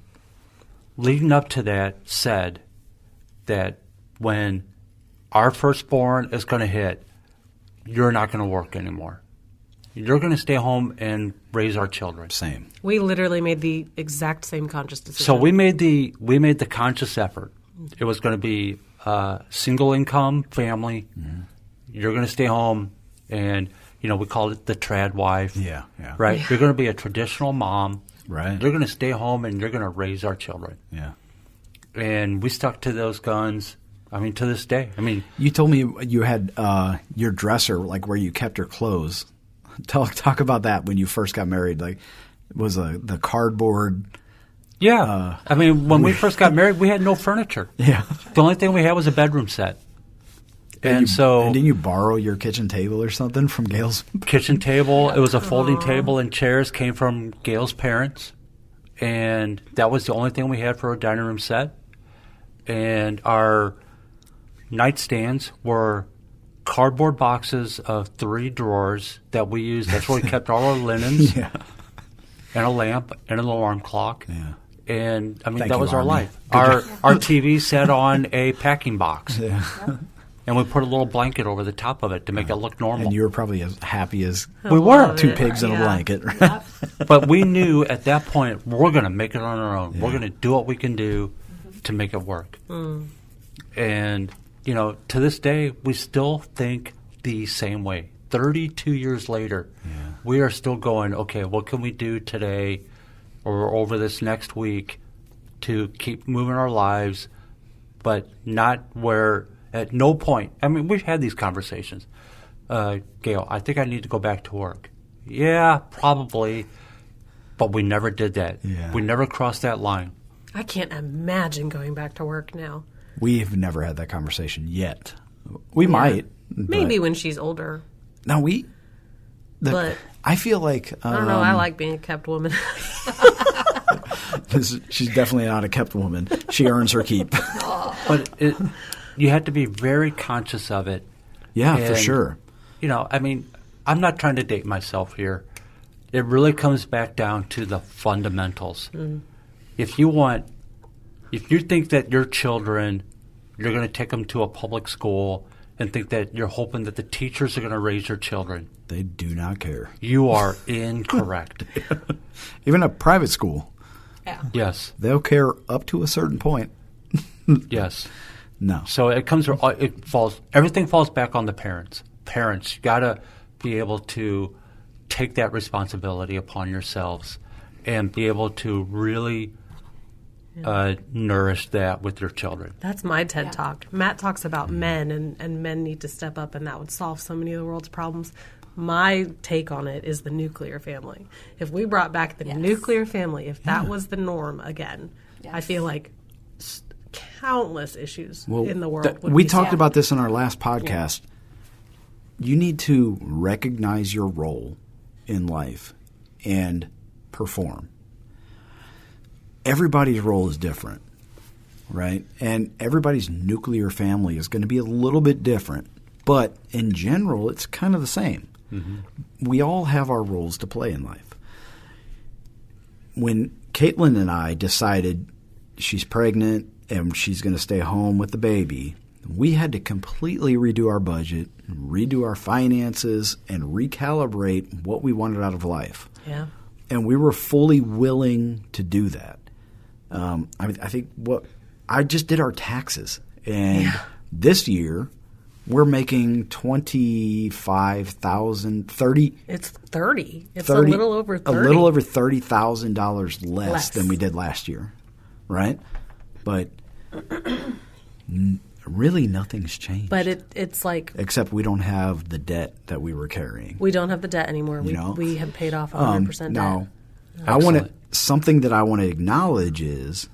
leading up to that, said that when our firstborn is going to hit, you're not going to work anymore. You're going to stay home and raise our children. Same. We literally made the exact same conscious decision. So we made the conscious effort. It was going to be a single income family. Mm-hmm. You're going to stay home, and we called it the trad wife. Yeah. Right. You're going to be a traditional mom. Right. You're going to stay home, and you're going to raise our children. Yeah. And we stuck to those guns. To this day. You told me you had your dresser, like where you kept your clothes. Talk about that when you first got married. Like, was the cardboard? Yeah. When we first got married, we had no furniture. Yeah. The only thing we had was a bedroom set. And didn't you borrow your kitchen table or something from Gail's? Kitchen table. It was a folding table, and chairs came from Gail's parents. And that was the only thing we had for a dining room set. And our nightstands were cardboard boxes of 3 drawers that we used. That's where we kept all our linens, and a lamp, and an alarm clock. Yeah. And that was our life. Our TV sat on a packing box, and we put a little blanket over the top of it to make it look normal. And you were probably as happy as we were. 2 pigs in a blanket. Yep. But we knew at that point we're going to make it on our own. Yeah. We're going to do what we can do to make it work. Mm. And to this day, we still think the same way. 32 years later, we are still going, okay, what can we do today or over this next week to keep moving our lives, but not where at no point. We've had these conversations. Gail, I think I need to go back to work. Yeah, probably, but we never did that. Yeah. We never crossed that line. I can't imagine going back to work now. We've never had that conversation yet. We might. Maybe when she's older. No, but I feel like... I don't know. I like being a kept woman. She's definitely not a kept woman. She earns her keep. But you have to be very conscious of it. Yeah, for sure. I'm not trying to date myself here. It really comes back down to the fundamentals. Mm. If you think that your children, you're going to take them to a public school and think that you're hoping that the teachers are going to raise your children. They do not care. You are incorrect. Even a private school. Yeah. Yes. They'll care up to a certain point. Yes. No. So everything falls back on the parents. Parents, you got to be able to take that responsibility upon yourselves and be able to really nourish that with your children. That's my TED Talk. Matt talks about men and men need to step up, and that would solve so many of the world's problems. My take on it is the nuclear family. If we brought back the nuclear family, if that was the norm again, I feel like countless issues in the world would we be talked solved. about this in our last podcast. You need to recognize your role in life and perform. Everybody's role is different, right? And everybody's nuclear family is going to be a little bit different, but in general, it's kind of the same. Mm-hmm. We all have our roles to play in life. When Caitlin and I decided she's pregnant and she's going to stay home with the baby, we had to completely redo our budget, redo our finances, and recalibrate what we wanted out of life. Yeah. And we were fully willing to do that. I think I just did our taxes. And this year, we're making $25,000, It's 30. It's 30 a little over 30. A little over $30,000 less Less. than we did last year, right? But really nothing's changed. But it's like except we don't have the debt that we were carrying. we don't have the debt anymore. We have paid off 100% debt. Now, something that I want to acknowledge is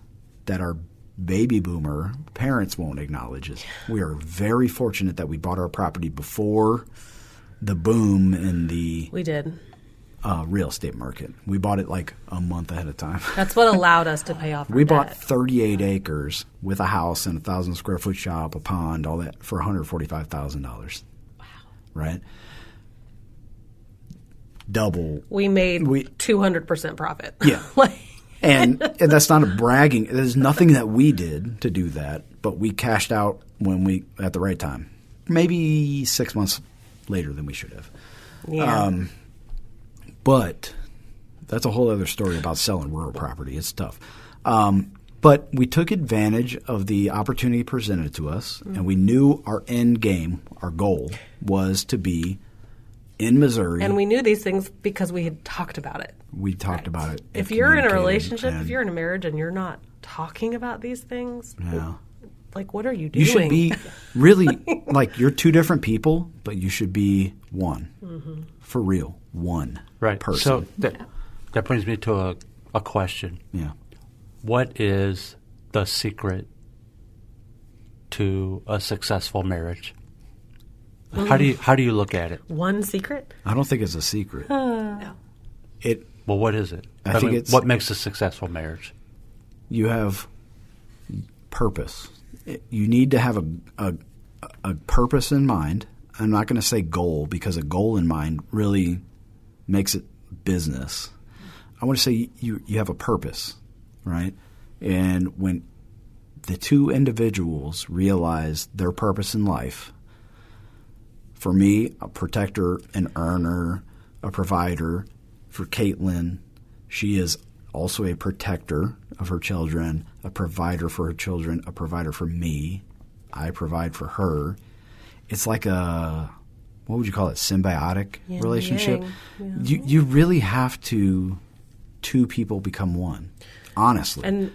that our baby boomer parents won't acknowledge is we are very fortunate that we bought our property before the boom in the We did. real estate market. We bought it like a month ahead of time. That's what allowed us to pay off our We bought debt. 38 acres with a house and a 1,000 square foot shop, a pond, all that for $145,000. Wow. Right? Double. We made 200% profit. Yeah. Like, And that's not a bragging. There's nothing that we did to do that, but we cashed out at the right time. Maybe 6 months later than we should have. yeah. But that's a whole other story about selling rural property. It's tough. But we took advantage of the opportunity presented to us, and we knew our end game, our goal, was to be in Missouri. And we knew these things because we had talked about it. We talked about it. If you're in a communicated, relationship, and if you're in a marriage and you're not talking about these things, Yeah. like what are you doing? You should be really like you're two different people, but you should be one. For real. One Right. person. So that brings me to a question. Yeah. What is the secret to a successful marriage? How do you look at it? One secret? I don't think it's a secret. No. Well, what is it? I think it's- what makes a successful marriage? You have purpose. You need to have a purpose in mind. I'm not going to say goal because a goal in mind really makes it business. I want to say you have a purpose, right? And when the two individuals realize their purpose in life, for me, a protector, an earner, a provider. For Caitlin, she is also a protector of her children, a provider for her children, a provider for me. I provide for her. It's like what would you call it, symbiotic Yin and relationship. yang, You really have to, two people become one, honestly. And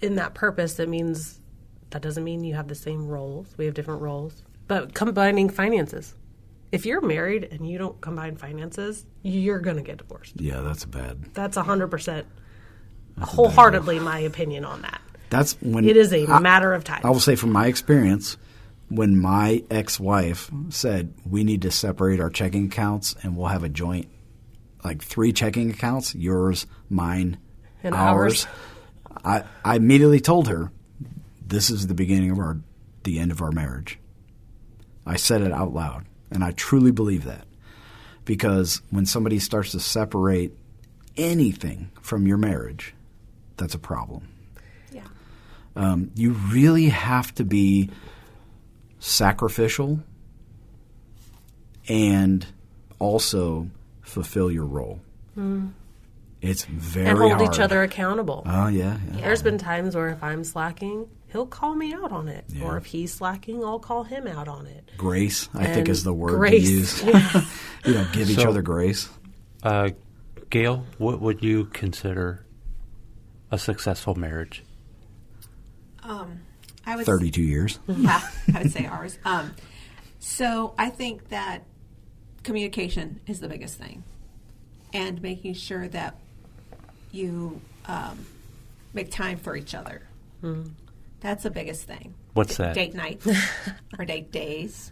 in that purpose, that doesn't mean you have the same roles. We have different roles. But combining finances. If you're married and you don't combine finances, you're going to get divorced. Yeah, that's bad. That's 100% wholeheartedly my opinion on that. That's when It is a matter of time. I will say from my experience, when my ex-wife said we need to separate our checking accounts and we'll have a joint, like 3 checking accounts, yours, mine, And ours. I immediately told her, this is the beginning of the end of our marriage. I said it out loud, and I truly believe that. Because when somebody starts to separate anything from your marriage, that's a problem. Yeah. You really have to be sacrificial and also fulfill your role. It's very and hold hard. each other accountable. Oh, yeah. There's been times where if I'm slacking, he'll call me out on it. Yeah. Or if he's slacking, I'll call him out on it. Grace, I think, And is the word grace, to use. Give each So- other grace. Gail, what would you consider a successful marriage? I would 32 years. Yeah, I would say ours. So I think that communication is the biggest thing, and making sure that you make time for each other. That's the biggest thing. What's that? Date nights or date days.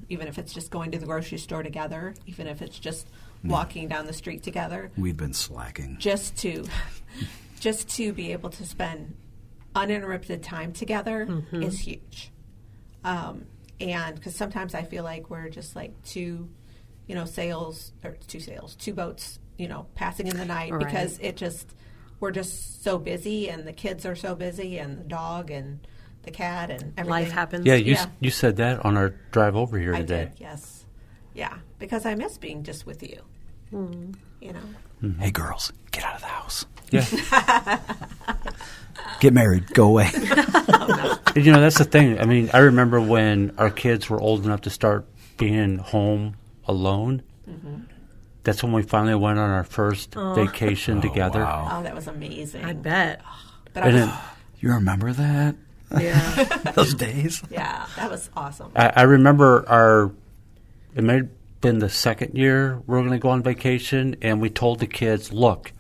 Even if it's just going to the grocery store together, even if it's just walking down the street together, We've been slacking. just to be able to spend uninterrupted time together is huge. And because sometimes I feel like we're just like two boats, passing in the night Right. because we're just so busy, and the kids are so busy, and the dog and the cat and everything. Life happens. Yeah, Yeah. you said that on our drive over here I today. did, yes. Yeah, because I miss being just with you. You know. Hey, girls, get out of the house. Yeah. Get married. Go away. That's the thing. I mean, I remember when our kids were old enough to start being home alone. Mm-hmm. That's when we finally went on our first vacation together. Wow. Oh, that was amazing. I bet. But You remember that? Yeah. Those days? yeah, that was awesome. I remember it may have been the second year we were going to go on vacation, and we told the kids, look,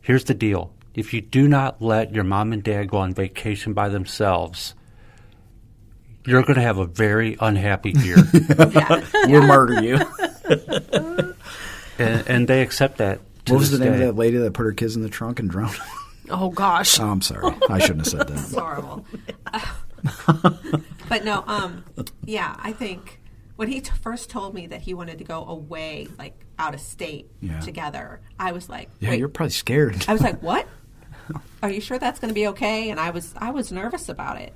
here's the deal. If you do not let your mom and dad go on vacation by themselves, you're going to have a very unhappy year. We'll murder you. and they accept that. What was the name of that lady that put her kids in the trunk and drowned them? Oh, gosh. Oh, I'm sorry. I shouldn't have said that. It's horrible. But no, I think when he first told me that he wanted to go away, like out of state together, I was like, Yeah, wait. you're probably scared. I was like, what? Are you sure that's going to be okay? And I was nervous about it.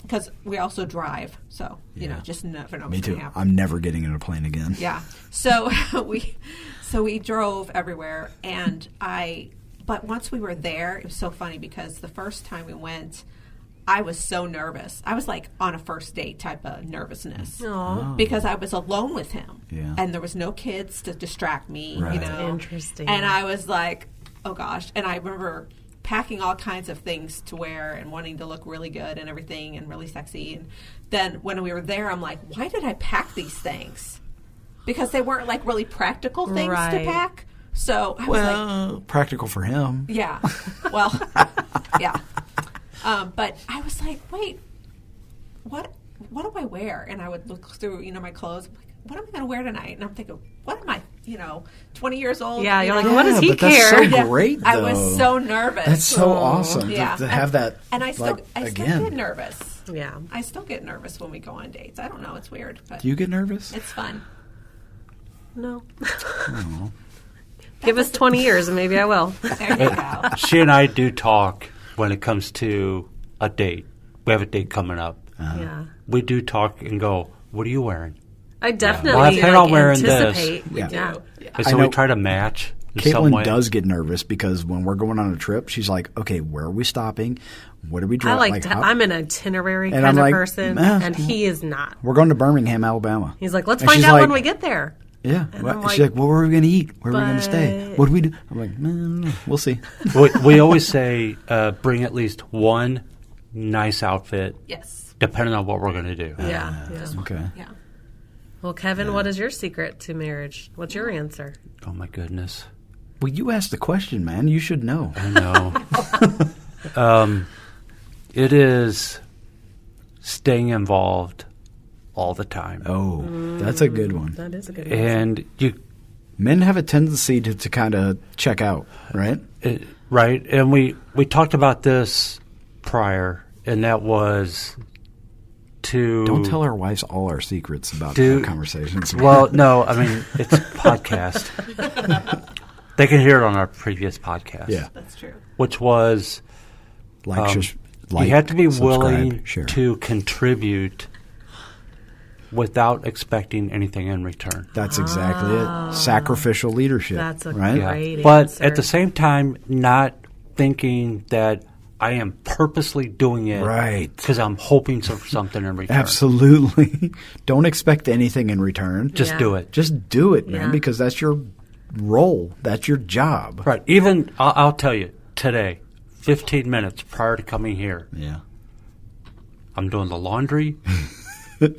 Because we also drive, so just never know. Me what's too. gonna happen. I'm never getting in a plane again. Yeah. So we drove everywhere, but once we were there, it was so funny because the first time we went, I was so nervous. I was like on a first date type of nervousness because I was alone with him, and there was no kids to distract me. Right. Interesting. And I was like, oh gosh. And I remember packing all kinds of things to wear and wanting to look really good and everything and really sexy. And then when we were there, I'm like, why did I pack these things? Because they weren't like really practical things to pack. So I was like, practical for him. yeah, well, yeah. But I was like, wait, what do I wear? And I would look through, my clothes. I'm like, what am I going to wear tonight? And I'm thinking, what am I, 20 years old? Yeah, you're like, Yeah, what does he but care? That's so great, though. I was so nervous. That's so awesome to Yeah. have that. And I still again. get nervous. Yeah. I still get nervous when we go on dates. I don't know. It's weird. But Do you get nervous? it's fun. No. Oh. Give us 20 years and maybe I will. There you go. She and I do talk when it comes to a date. We have a date coming up. Yeah. We do talk and go, what are you wearing? I definitely Well, I plan on wearing this. anticipate. Yeah. And so I know- we try to match in some way. Caitlin does get nervous because when we're going on a trip, she's like, "Okay, where are we stopping? What are we I driving?" like I'm an itinerary And kind I'm of like, person, "Eh, and he is not. We're going to Birmingham, Alabama. He's like, let's And find she's out like- when we get there. Yeah. And Well, I'm she's like, like, "Well, where are we going to eat? Where are we going to stay? but- What do we do?" I'm like, "No, we'll see." we always say bring at least one nice outfit, Yes. depending on what we're going to do. Yeah. Okay. Yeah. Well, Kevin, what is your secret to marriage? What's your answer? Oh, my goodness. Well, you asked the question, man. You should know. I know. It is staying involved all the time. Oh, that's a good one. That is a good And Men have a tendency to kind of check out, right? right? And we talked about this prior, and that was to... Don't tell our wives all our secrets about Do- our conversations. Well, no, I mean, it's a podcast. They can hear it on our previous podcast. Yeah. That's true. Which was like, you have to be subscribe, willing share. to contribute without expecting anything in return. That's exactly it. Sacrificial leadership. That's a right. great But answer. at the same time, not thinking that I am purposely doing it Right. because I'm hoping for something in return. Absolutely. Don't expect anything in return. Just Yeah. do it. Just do it, man, Yeah. because that's your role. That's your job. Right. Even, I'll tell you, today, 15 minutes prior to coming here, Yeah. I'm doing the laundry.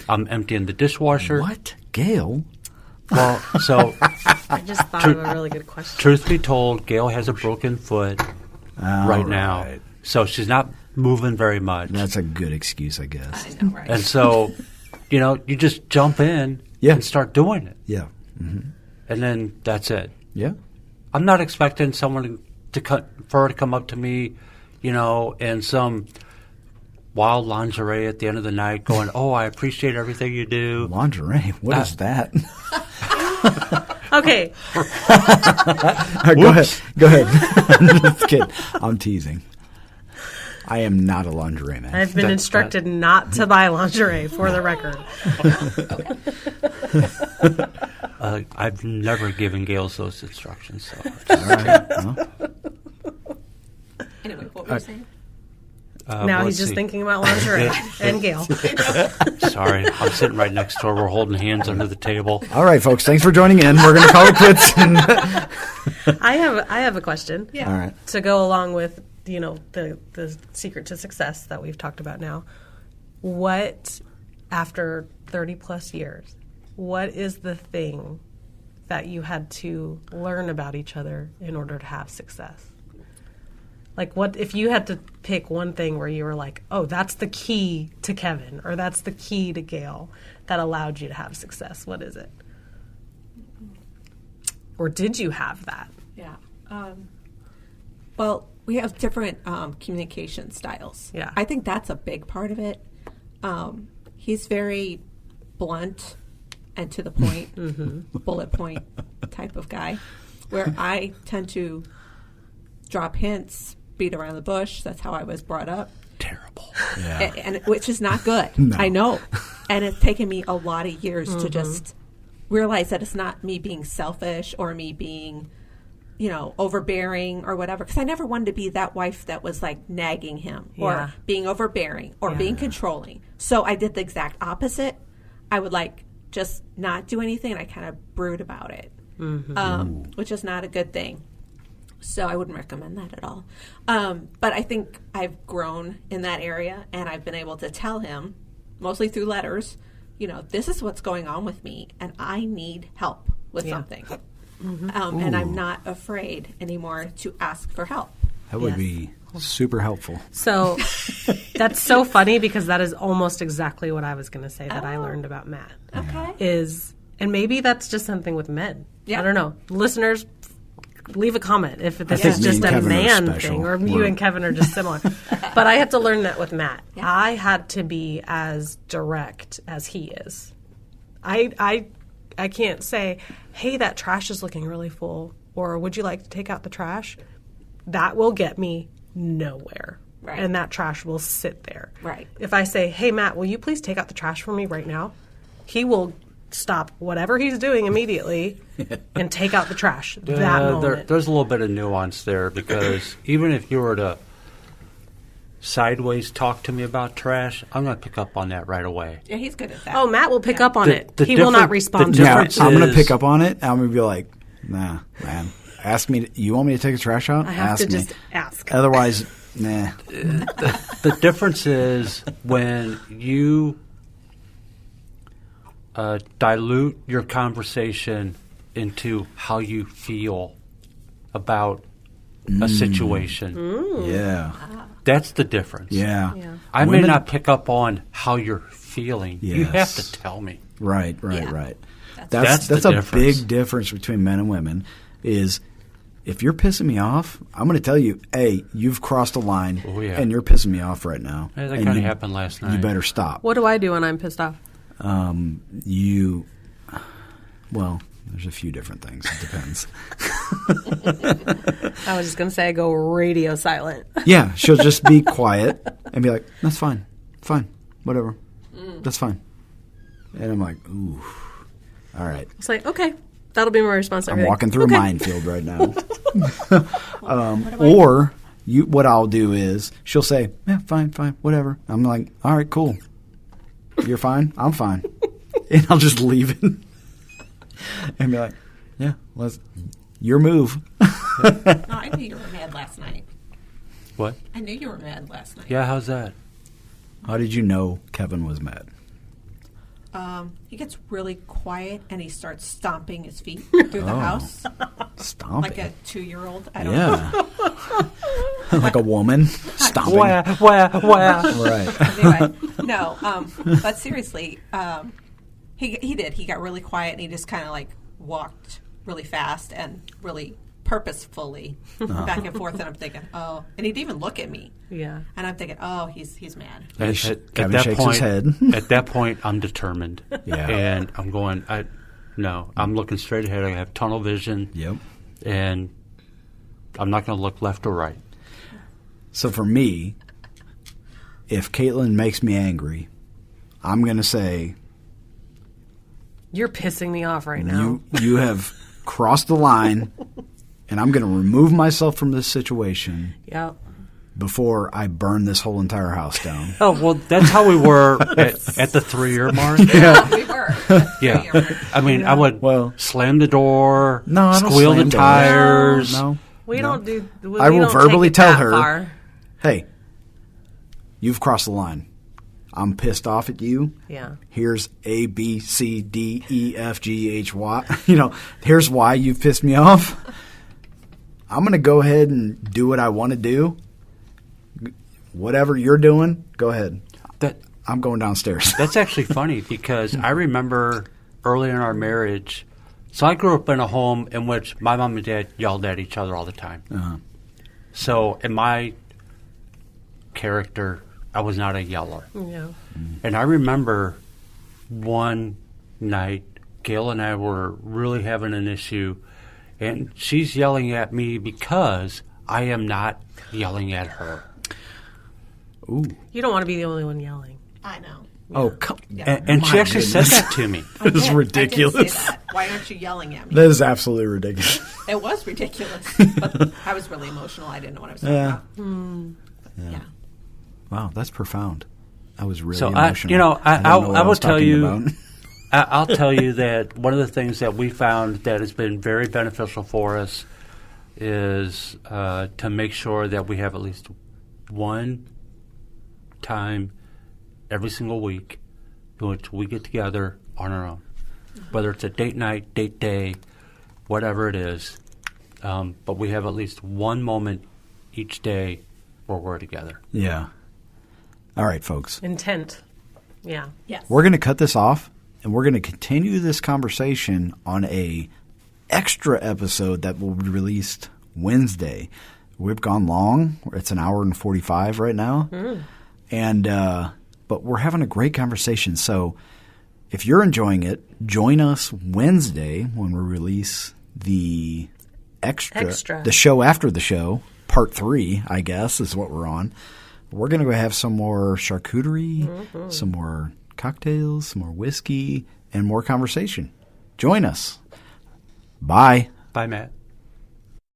I'm emptying the dishwasher. What? Gail? Well, so I just thought of a really good question. truth be told, Gail has a broken foot right now. right. So she's not moving very much. That's a good excuse, I guess. I know, right? And so, you just jump in Yeah. and start doing it. Yeah. And then that's it. Yeah. I'm not expecting someone for her to come up to me, in some wild lingerie at the end of the night going, "Oh, I appreciate everything you do." Lingerie. What is that? Okay. Go ahead. Go ahead. I'm just kidding. I'm teasing. I am not a lingerie man. I've been instructed not to buy lingerie, for the record. I've never given Gail those instructions. So All right. Well, were you saying? Now he's just thinking about lingerie and Gail. Sorry, I'm sitting right next to her. We're holding hands under the table. All right, folks. Thanks for joining in. We're going to call it quits. I have a question. Yeah. All right. To go along with the secret to success that we've talked about now. What, after 30 plus years, what is the thing that you had to learn about each other in order to have success? Like, what if you had to pick one thing where you were like, oh, that's the key to Kevin, or that's the key to Gail that allowed you to have success? What is it? Or did you have that? Yeah. Well, we have different communication styles. Yeah. I think that's a big part of it. He's very blunt and to the point, bullet point type of guy, where I tend to drop hints, beat around the bush. That's how I was brought up. Terrible. Yeah. And which is not good. No. I know. And it's taken me a lot of years to just realize that it's not me being selfish or me being, overbearing or whatever. Because I never wanted to be that wife that was like nagging him Yeah. or being overbearing or being controlling. So I did the exact opposite. I would just not do anything, and I kind of brood about it, which is not a good thing. So I wouldn't recommend that at all. But I think I've grown in that area, and I've been able to tell him, mostly through letters, this is what's going on with me, and I need help with something. And I'm not afraid anymore to ask for help. That would be super helpful. So that's so funny because that is almost exactly what I was going to say that I learned about Matt. Okay. And maybe that's just something with men. Yeah. I don't know. Listeners, leave a comment if this think is me just and a Kevin are man special. thing, or you We're- and Kevin are just similar. But I had to learn that with Matt. Yeah. I had to be as direct as he is. I can't say, hey, that trash is looking really full, or would you like to take out the trash? That will get me nowhere. Right. And that trash will sit there. Right. If I say, hey, Matt, will you please take out the trash for me right now? He will stop whatever he's doing immediately and take out the trash that moment. There's a little bit of nuance there because even if you were to sideways talk to me about trash, I'm going to pick up on that right away. Yeah, he's good at that. Oh, Matt will pick up on The- it. the He will not different- respond the to Yeah, it. difference I'm going to is- pick up on it. I'm going to be like, nah, man. Ask me. You want me to take the trash out? I have Ask to me. just ask. Otherwise, nah. The difference is when you dilute your conversation into how you feel about a situation. Yeah. That's the difference. Yeah. Yeah. I may Women- not pick up on how you're feeling. You have Yes. to tell me. Right. Yeah. Right. That's That's the a difference. big difference between men and women. Is if you're pissing me off, I'm going to tell you, hey, you've crossed a line, Oh, yeah. and you're pissing me off right now. Yeah, that and kind of you- happened last night. You better stop. What do I do when I'm pissed off? Well, there's a few different things. It depends. I was just going to say I go radio silent. Yeah, she'll just be quiet and be like, that's fine. Fine. Whatever. That's fine. And I'm like, ooh. All right. It's like, okay, that'll be my response to I'm everything. walking through Okay. a minefield right now. Or what I'll do is she'll say, yeah, fine, whatever. I'm like, all right, cool. You're fine? I'm fine. And I'll just leave it and be like, yeah, your move. No, I knew you were mad last night. What? I knew you were mad last night. Yeah, how's that? How did you know Kevin was mad? He gets really quiet and he starts stomping his feet through the house Stomping. like a 2-year-old. I don't know. Yeah. Like a woman stomping. Right. Anyway, no. But seriously, he did. He got really quiet and he just kind of walked really fast and really purposefully back and forth. And I'm thinking, oh, and he'd even look at me. Yeah. And I'm thinking, oh, he's mad. Kevin shakes his head. At that point, I'm determined. Yeah. And I'm going, I'm looking straight ahead. I have tunnel vision. Yep. And I'm not going to look left or right. So for me, if Caitlin makes me angry, I'm going to say, You're pissing me off right now. you have crossed the line, and I'm going to remove myself from this situation. Yep. before I burn this whole entire house down. Oh, well, that's how we were at the 3-year mark. Yeah, we were. Yeah. I mean, I would slam the door, No, I don't squeal slam the doors. tires. No. We don't do. We I will don't verbally take it tell that her, far. hey, you've crossed the line. I'm pissed off at you. Yeah. Here's A, B, C, D, E, F, G, H, Y. Here's why you've pissed me off. I'm going to go ahead and do what I want to do. Whatever you're doing, go ahead. I'm going downstairs. That's actually funny because I remember early in our marriage. So I grew up in a home in which my mom and dad yelled at each other all the time. Uh-huh. So in my character, I was not a yeller. Yeah. And I remember one night, Gail and I were really having an issue, and she's yelling at me because I am not yelling at her. Ooh. You don't want to be the only one yelling. I know. Oh, come And she actually said that to me. That is I ridiculous. did say that. Why aren't you yelling at me? That is absolutely ridiculous. It was ridiculous. But I was really emotional. I didn't know what I was talking about. Yeah. Wow, that's profound. I was really So emotional. I will was tell talking you. about. I'll tell you that one of the things that we found that has been very beneficial for us is to make sure that we have at least one time every single week in which we get together on our own, whether it's a date night, date day, whatever it is. But we have at least one moment each day where we're together. Yeah. All right, folks. Intent. Yeah. Yes. We're going to cut this off, and we're going to continue this conversation on a extra episode that will be released Wednesday. We've gone long. It's an hour and 45 right now. And but we're having a great conversation. So if you're enjoying it, join us Wednesday when we release the extra. The show after the show, part 3, I guess, is what we're on. We're going to go have some more charcuterie, some more cocktails, some more whiskey, and more conversation. Join us. Bye. Bye, Matt.